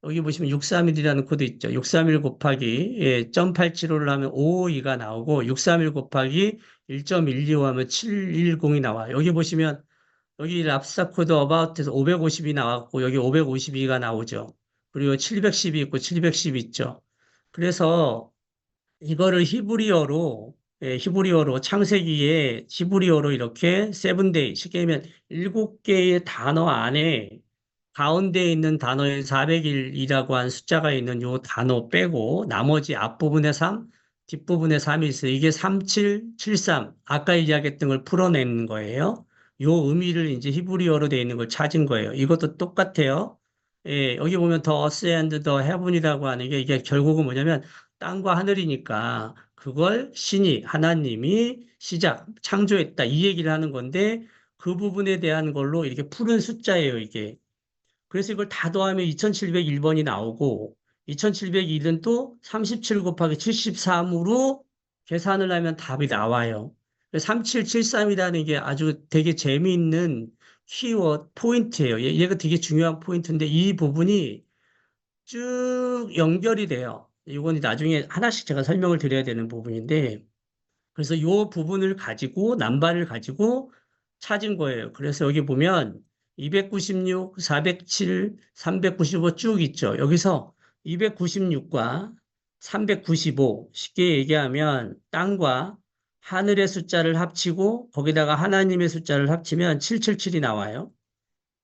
Speaker 10: 여기 보시면 631이라는 코드 있죠. 631 곱하기 0.875를 하면 552가 나오고 631 곱하기 1.125 하면 710이 나와요. 여기 보시면 여기 랍스타 코드 어바웃에서 550이 나왔고 여기 552가 나오죠. 그리고 710이 있고 710이 있죠. 그래서 이거를 히브리어로 창세기에 히브리어로 이렇게 세븐데이 쉽게 하면 7개의 단어 안에 가운데 있는 단어에 400일이라고 한 숫자가 있는 요 단어 빼고 나머지 앞부분에 3, 뒷부분에 3이 있어요. 이게 3773 아까 이야기했던 걸 풀어내는 거예요. 요 의미를 이제 히브리어로 되어 있는 걸 찾은 거예요. 이것도 똑같아요. 예, 여기 보면 더 어스 앤드 더 헤븐이라고 하는 게 이게 결국은 뭐냐면 땅과 하늘이니까 그걸 신이, 하나님이 창조했다. 이 얘기를 하는 건데 그 부분에 대한 걸로 이렇게 푸른 숫자예요, 이게. 그래서 이걸 다 더하면 2701번이 나오고 2701은 또 37 곱하기 73으로 계산을 하면 답이 나와요. 3773이라는 게 아주 되게 재미있는 키워드 포인트예요. 얘가 되게 중요한 포인트인데 이 부분이 쭉 연결이 돼요. 이건 나중에 하나씩 제가 설명을 드려야 되는 부분인데 그래서 이 부분을 가지고 남발을 가지고 찾은 거예요. 그래서 여기 보면 296, 407, 395 쭉 있죠. 여기서 296과 395 쉽게 얘기하면 땅과 하늘의 숫자를 합치고 거기다가 하나님의 숫자를 합치면 777이 나와요.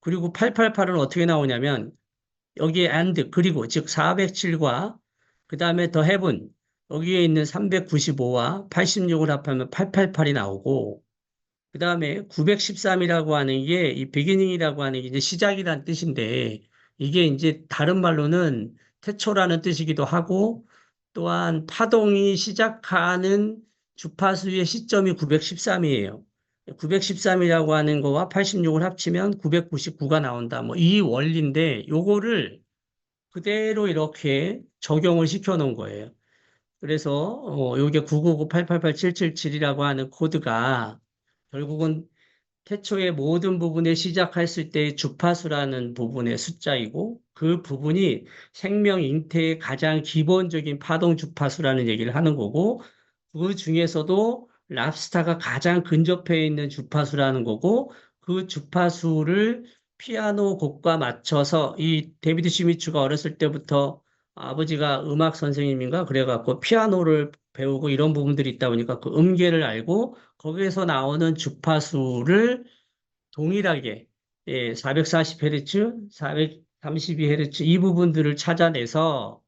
Speaker 10: 그리고 888은 어떻게 나오냐면 여기에 and 그리고 즉 407과 그 다음에 더 heaven 여기에 있는 395와 86을 합하면 888이 나오고 그 다음에 913이라고 하는 게 이 beginning이라고 하는 게 이제 시작이란 뜻인데 이게 이제 다른 말로는 태초라는 뜻이기도 하고 또한 파동이 시작하는 주파수의 시점이 913이에요. 913이라고 하는 거와 86을 합치면 999가 나온다. 뭐 이 원리인데 요거를 그대로 이렇게 적용을 시켜 놓은 거예요. 그래서 요게 999-888-777이라고 하는 코드가 결국은 태초의 모든 부분에 시작했을 때의 주파수라는 부분의 숫자이고 그 부분이 생명 잉태의 가장 기본적인 파동 주파수라는 얘기를 하는 거고 그 중에서도 랍스타가 가장 근접해 있는 주파수라는 거고 그 주파수를 피아노 곡과 맞춰서 이 데비드 시미추가 어렸을 때부터 아버지가 음악 선생님인가 그래갖고 피아노를 배우고 이런 부분들이 있다 보니까 그 음계를 알고 거기에서 나오는 주파수를 동일하게 440Hz, 432Hz 이 부분들을 찾아내서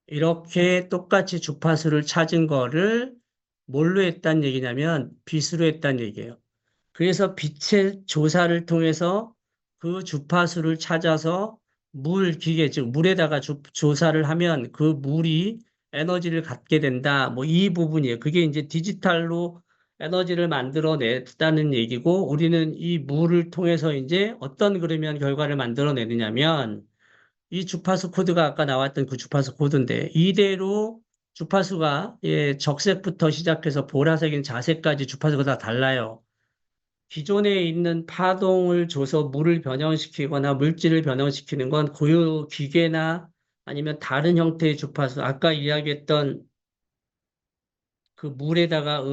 Speaker 10: 이렇게 똑같이 주파수를 찾은 거를 뭘로 했다는 얘기냐면 빛으로 했다는 얘기예요. 그래서 빛의 조사를 통해서 그 주파수를 찾아서 물 기계, 즉 물에다가 조사를 하면 그 물이 에너지를 갖게 된다. 뭐 이 부분이에요. 그게 이제 디지털로 에너지를 만들어냈다는 얘기고 우리는 이 물을 통해서 이제 어떤 그러면 결과를 만들어내느냐면 이 주파수 코드가 아까 나왔던 그 주파수 코드인데 이대로 주파수가 적색부터 시작해서 보라색인 자색까지 주파수가 다 달라요. 기존에 있는 파동을 줘서 물을 변형시키거나 물질을 변형시키는 건 고유 기계나 아니면 다른 형태의 주파수, 아까 이야기했던 그 물에다가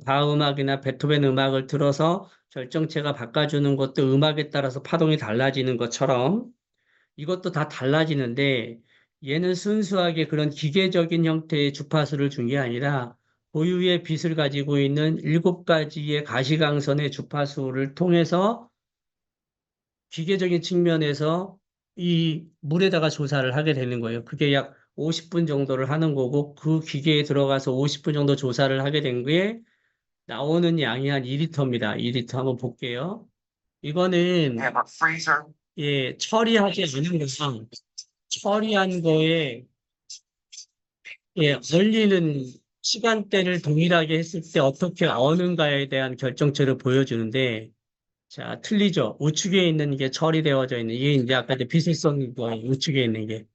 Speaker 10: 바흐음악이나 베토벤 음악을 틀어서 결정체가 바꿔주는 것도 음악에 따라서 파동이 달라지는 것처럼 이것도 다 달라지는데 얘는 순수하게 그런 기계적인 형태의 주파수를 준 게 아니라 고유의 빛을 가지고 있는 7가지의 가시광선의 주파수를 통해서 기계적인 측면에서 이 물에다가 조사를 하게 되는 거예요. 그게 약 50분 정도를 하는 거고 그 기계에 들어가서 50분 정도 조사를 하게 된 게 나오는 양이 한 2리터입니다. 2리터 한번 볼게요. 이거는
Speaker 11: Have a freezer.
Speaker 10: 처리하지 않은 거랑 처리한 거에 얼리는 시간대를 동일하게 했을 때 어떻게 어는가에 대한 결정체를 보여주는데 자, 틀리죠. 우측에 있는 게 처리되어져 있는 이게 이제 아까 빛을 쏜 거 우측에 있는 게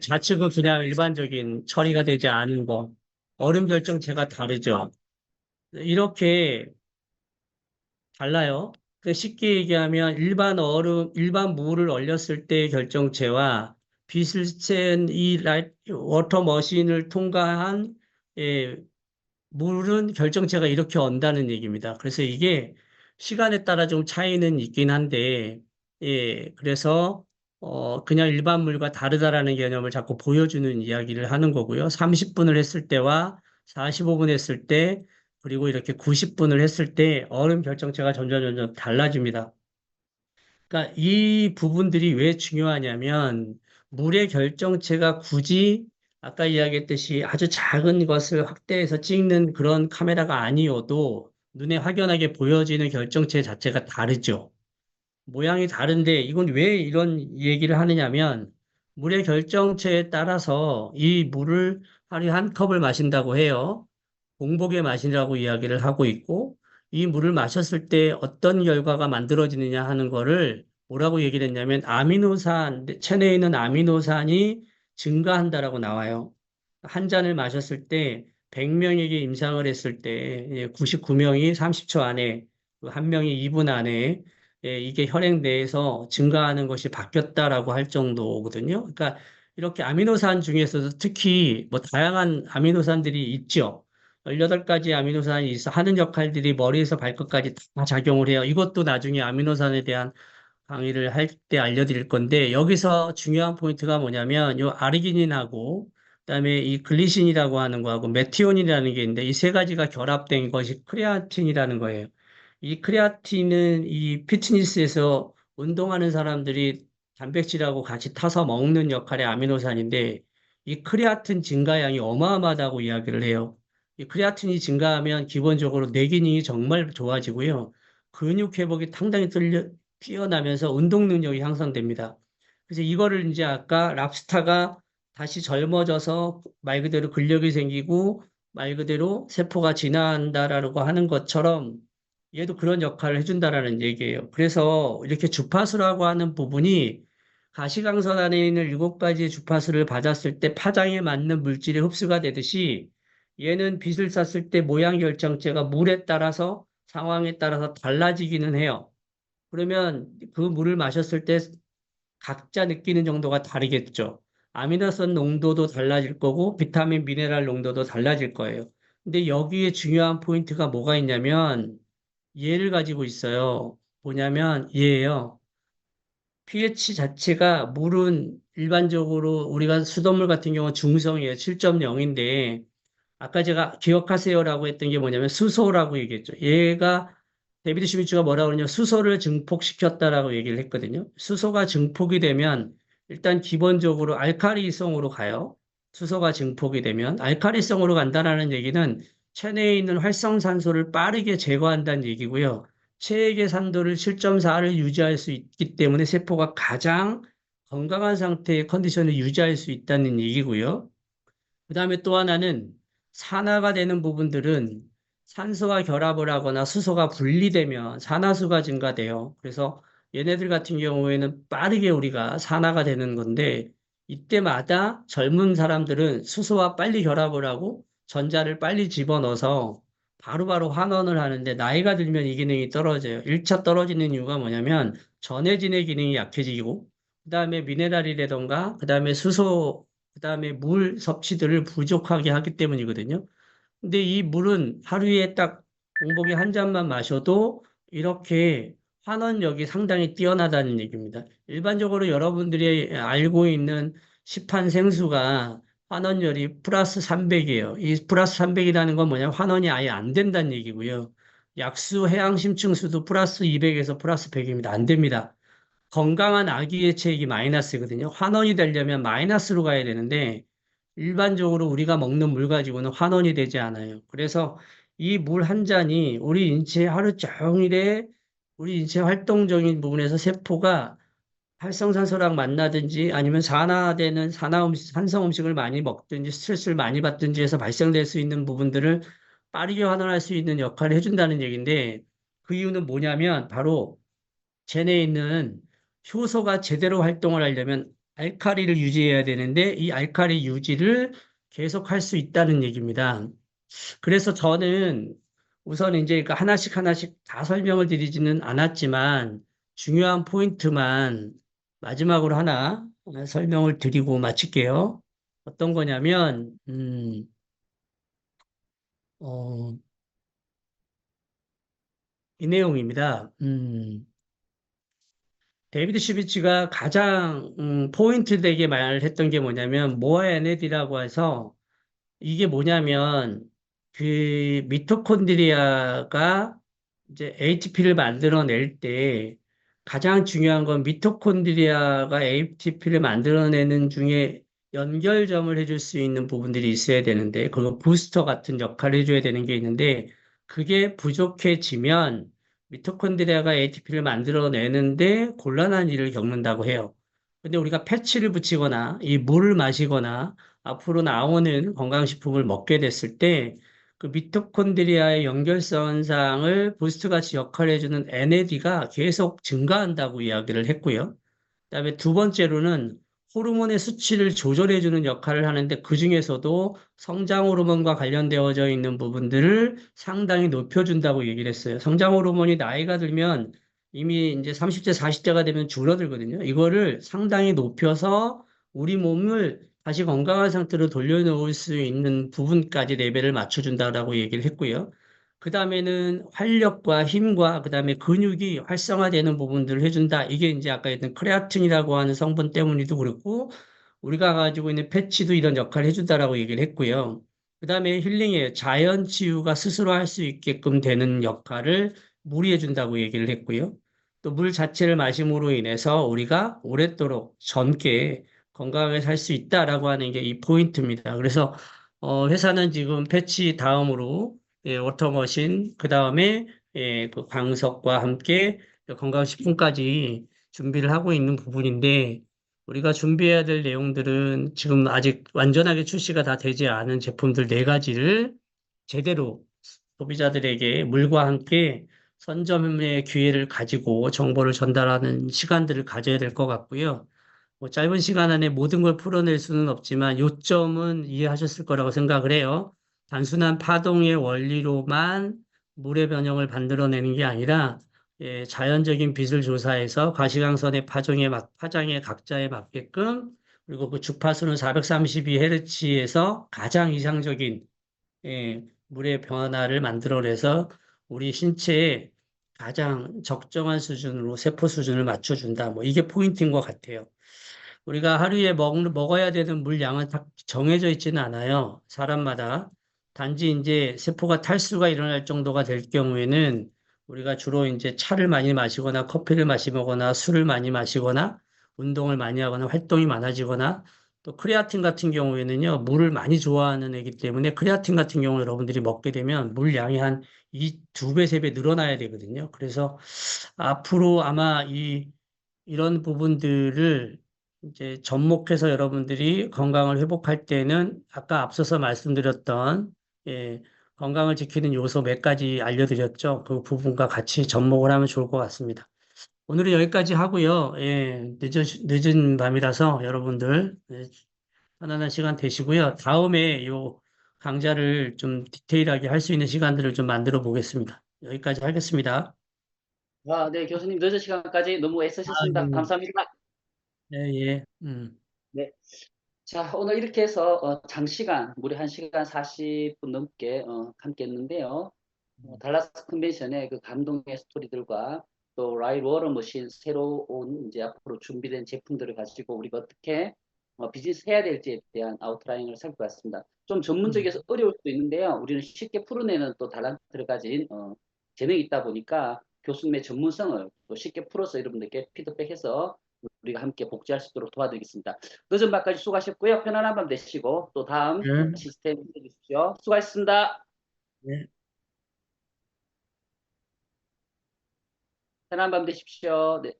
Speaker 10: 좌측은 그냥 일반적인 처리가 되지 않은 거 얼음 결정체가 다르죠. 이렇게 달라요. 쉽게 얘기하면 일반 물을 얼렸을 때의 결정체와 빛을 쐰 이 워터 머신을 통과한 물은 결정체가 이렇게 언다는 얘기입니다. 그래서 이게 시간에 따라 좀 차이는 있긴 한데, 그래서 그냥 일반 물과 다르다라는 개념을 자꾸 보여주는 이야기를 하는 거고요. 30분을 했을 때와 45분 했을 때, 그리고 이렇게 90분을 했을 때 얼음 결정체가 점점 달라집니다. 그러니까 이 부분들이 왜 중요하냐면 물의 결정체가 굳이 아까 이야기했듯이 아주 작은 것을 확대해서 찍는 그런 카메라가 아니어도 눈에 확연하게 보여지는 결정체 자체가 다르죠. 모양이 다른데 이건 왜 이런 얘기를 하느냐면 물의 결정체에 따라서 이 물을 하루에 한 컵을 마신다고 해요. 공복의 맛이라고 이야기를 하고 있고, 이 물을 마셨을 때 어떤 결과가 만들어지느냐 하는 거를 뭐라고 얘기를 했냐면 아미노산, 체내에 있는 아미노산이 증가한다라고 나와요. 한 잔을 마셨을 때 100명에게 임상을 했을 때 99명이 30초 안에, 한 명이 2분 안에 이게 혈액 내에서 증가하는 것이 바뀌었다라고 할 정도거든요. 그러니까 이렇게 아미노산 중에서도 특히 뭐 다양한 아미노산들이 있죠. 18가지 아미노산이 있어 하는 역할들이 머리에서 발끝까지 다 작용을 해요. 이것도 나중에 아미노산에 대한 강의를 할 때 알려드릴 건데, 여기서 중요한 포인트가 뭐냐면 요 아르기닌하고 그다음에 이 글리신이라고 하는 거하고 메티온이라는 게 있는데, 이 세 가지가 결합된 것이 크레아틴이라는 거예요. 이 크레아틴은 이 피트니스에서 운동하는 사람들이 단백질하고 같이 타서 먹는 역할의 아미노산인데, 이 크레아틴 증가량이 어마어마하다고 이야기를 해요. 이 크레아틴이 증가하면 기본적으로 뇌 기능이 정말 좋아지고요. 근육 회복이 상당히 뛰어나면서 운동 능력이 향상됩니다. 그래서 이거를 이제 아까 랍스타가 다시 젊어져서 말 그대로 근력이 생기고 말 그대로 세포가 진화한다라고 하는 것처럼 얘도 그런 역할을 해준다라는 얘기예요. 그래서 이렇게 주파수라고 하는 부분이 가시광선 안에 있는 7가지의 주파수를 받았을 때 파장에 맞는 물질이 흡수가 되듯이 얘는 빛을 쐈을 때 모양 결정체가 물에 따라서 상황에 따라서 달라지기는 해요. 그러면 그 물을 마셨을 때 각자 느끼는 정도가 다르겠죠. 아미노산 농도도 달라질 거고 비타민, 미네랄 농도도 달라질 거예요. 근데 여기에 중요한 포인트가 뭐가 있냐면 얘를 가지고 있어요. 뭐냐면 얘예요. pH 자체가 물은 일반적으로 우리가 수돗물 같은 경우 중성이에요. 7.0인데 아까 제가 기억하세요라고 했던 게 뭐냐면 수소라고 얘기했죠. 얘가 데이비드 슈미츠가 뭐라고 그러냐, 수소를 증폭시켰다라고 얘기를 했거든요. 수소가 증폭이 되면 일단 기본적으로 알카리성으로 가요. 수소가 증폭이 되면 알카리성으로 간다라는 얘기는 체내에 있는 활성산소를 빠르게 제거한다는 얘기고요. 체액의 산도를 7.4를 유지할 수 있기 때문에 세포가 가장 건강한 상태의 컨디션을 유지할 수 있다는 얘기고요. 그 다음에 또 하나는 산화가 되는 부분들은 산소와 결합을 하거나 수소가 분리되면 산화수가 증가돼요. 그래서 얘네들 같은 경우에는 빠르게 우리가 산화가 되는 건데, 이때마다 젊은 사람들은 수소와 빨리 결합을 하고 전자를 빨리 집어넣어서 바로바로 환원을 하는데, 나이가 들면 이 기능이 떨어져요. 1차 떨어지는 이유가 뭐냐면 전해진의 기능이 약해지고, 그 다음에 미네랄이라던가 그 다음에 수소, 그 다음에 물 섭취들을 부족하게 하기 때문이거든요. 근데 이 물은 하루에 딱 공복에 한 잔만 마셔도 이렇게 환원력이 상당히 뛰어나다는 얘기입니다. 일반적으로 여러분들이 알고 있는 시판 생수가 환원율이 플러스 300이에요. 이 플러스 300이라는 건 뭐냐면 환원이 아예 안 된다는 얘기고요. 약수, 해양 심층수도 플러스 200에서 플러스 100입니다. 안 됩니다. 건강한 아기의 체액이 마이너스거든요. 환원이 되려면 마이너스로 가야 되는데 일반적으로 우리가 먹는 물 가지고는 환원이 되지 않아요. 그래서 이 물 한 잔이 우리 인체 하루 종일에 우리 인체 활동적인 부분에서 세포가 활성산소랑 만나든지 아니면 산화되는 산성 음식을 많이 먹든지 스트레스를 많이 받든지 해서 발생될 수 있는 부분들을 빠르게 환원할 수 있는 역할을 해준다는 얘기인데, 그 이유는 뭐냐면 바로 체내에 있는 효소가 제대로 활동을 하려면 알카리를 유지해야 되는데 이 알카리 유지를 계속 할 수 있다는 얘기입니다. 그래서 저는 우선 이제 하나씩 다 설명을 드리지는 않았지만 중요한 포인트만 마지막으로 하나 설명을 드리고 마칠게요. 어떤 거냐면, 이 내용입니다. 데이비드 슈비츠가 가장 포인트 되게 말했던 게 뭐냐면 모아 NAD라고 해서, 이게 뭐냐면 그 미토콘드리아가 이제 ATP를 만들어낼 때 가장 중요한 건 미토콘드리아가 ATP를 만들어내는 중에 연결점을 해줄 수 있는 부분들이 있어야 되는데, 그거 부스터 같은 역할을 해줘야 되는 게 있는데, 그게 부족해지면 미토콘드리아가 ATP를 만들어내는데 곤란한 일을 겪는다고 해요. 근데 우리가 패치를 붙이거나 이 물을 마시거나 앞으로 나오는 건강식품을 먹게 됐을 때 그 미토콘드리아의 연결선상을 부스트같이 역할을 해주는 NAD가 계속 증가한다고 이야기를 했고요. 그다음에 두 번째로는 호르몬의 수치를 조절해주는 역할을 하는데 그 중에서도 성장 호르몬과 관련되어져 있는 부분들을 상당히 높여준다고 얘기를 했어요. 성장 호르몬이 나이가 들면 이미 이제 30대, 40대가 되면 줄어들거든요. 이거를 상당히 높여서 우리 몸을 다시 건강한 상태로 돌려놓을 수 있는 부분까지 레벨을 맞춰준다라고 얘기를 했고요. 그 다음에는 활력과 힘과 그 다음에 근육이 활성화되는 부분들을 해준다. 이게 이제 아까 했던 크레아틴이라고 하는 성분 때문이도 그렇고 우리가 가지고 있는 패치도 이런 역할을 해준다라고 얘기를 했고요. 그 다음에 힐링의 자연 치유가 스스로 할 수 있게끔 되는 역할을 물이 해준다고 얘기를 했고요. 또 물 자체를 마심으로 인해서 우리가 오랫도록 젊게 건강하게 살 수 있다라고 하는 게 이 포인트입니다. 그래서 회사는 지금 패치 다음으로 워터머신, 그 다음에 그 광석과 함께 건강식품까지 준비를 하고 있는 부분인데 우리가 준비해야 될 내용들은 지금 아직 완전하게 출시가 다 되지 않은 제품들 4가지를 제대로 소비자들에게 물과 함께 선점의 기회를 가지고 정보를 전달하는 시간들을 가져야 될 것 같고요. 뭐 짧은 시간 안에 모든 걸 풀어낼 수는 없지만 요점은 이해하셨을 거라고 생각을 해요. 단순한 파동의 원리로만 물의 변형을 만들어내는 게 아니라 자연적인 빛을 조사해서 가시광선의 파장의 각자에 맞게끔 그리고 그 주파수는 432Hz에서 가장 이상적인 물의 변화를 만들어내서 우리 신체에 가장 적정한 수준으로 세포 수준을 맞춰준다. 뭐 이게 포인트인 것 같아요. 우리가 하루에 먹어야 되는 물 양은 딱 정해져 있지는 않아요. 사람마다. 단지 이제 세포가 탈수가 일어날 정도가 될 경우에는 우리가 주로 이제 차를 많이 마시거나 커피를 마시거나 술을 많이 마시거나 운동을 많이 하거나 활동이 많아지거나 또 크레아틴 같은 경우에는요, 물을 많이 좋아하는 애기 때문에 크레아틴 같은 경우 여러분들이 먹게 되면 물 양이 한 2배, 3배 늘어나야 되거든요. 그래서 앞으로 아마 이런 부분들을 이제 접목해서 여러분들이 건강을 회복할 때는 아까 앞서서 말씀드렸던 건강을 지키는 요소 몇 가지 알려드렸죠. 그 부분과 같이 접목을 하면 좋을 것 같습니다. 오늘은 여기까지 하고요. 늦은 밤이라서 여러분들 편안한 시간 되시고요. 다음에 요 강좌를 좀 디테일하게 할 수 있는 시간들을 좀 만들어 보겠습니다. 여기까지 하겠습니다.
Speaker 1: 네, 교수님 늦은 시간까지 너무 애쓰셨습니다. 감사합니다.
Speaker 10: 네, 예.
Speaker 1: 네. 자, 오늘 이렇게 해서 장시간, 무려 1시간 40분 넘게 함께 했는데요. 달라스 컨벤션의 그 감동의 스토리들과 또 라이브 워러머신 새로운 이제 앞으로 준비된 제품들을 가지고 우리가 어떻게 비즈니스 해야 될지에 대한 아웃라인을 살펴봤습니다. 좀 전문적이어서 어려울 수도 있는데요. 우리는 쉽게 풀어내는 또 달란트를 가진 재능이 있다 보니까 교수님의 전문성을 또 쉽게 풀어서 여러분들께 피드백해서 우리가 함께 복지할 수 있도록 도와드리겠습니다. 늦은 밤까지 수고하셨고요. 편안한 밤 되시고 또 다음
Speaker 10: 네.
Speaker 1: 시스템 해주십시오. 수고하셨습니다.
Speaker 10: 네.
Speaker 1: 편안한 밤 되십시오. 네.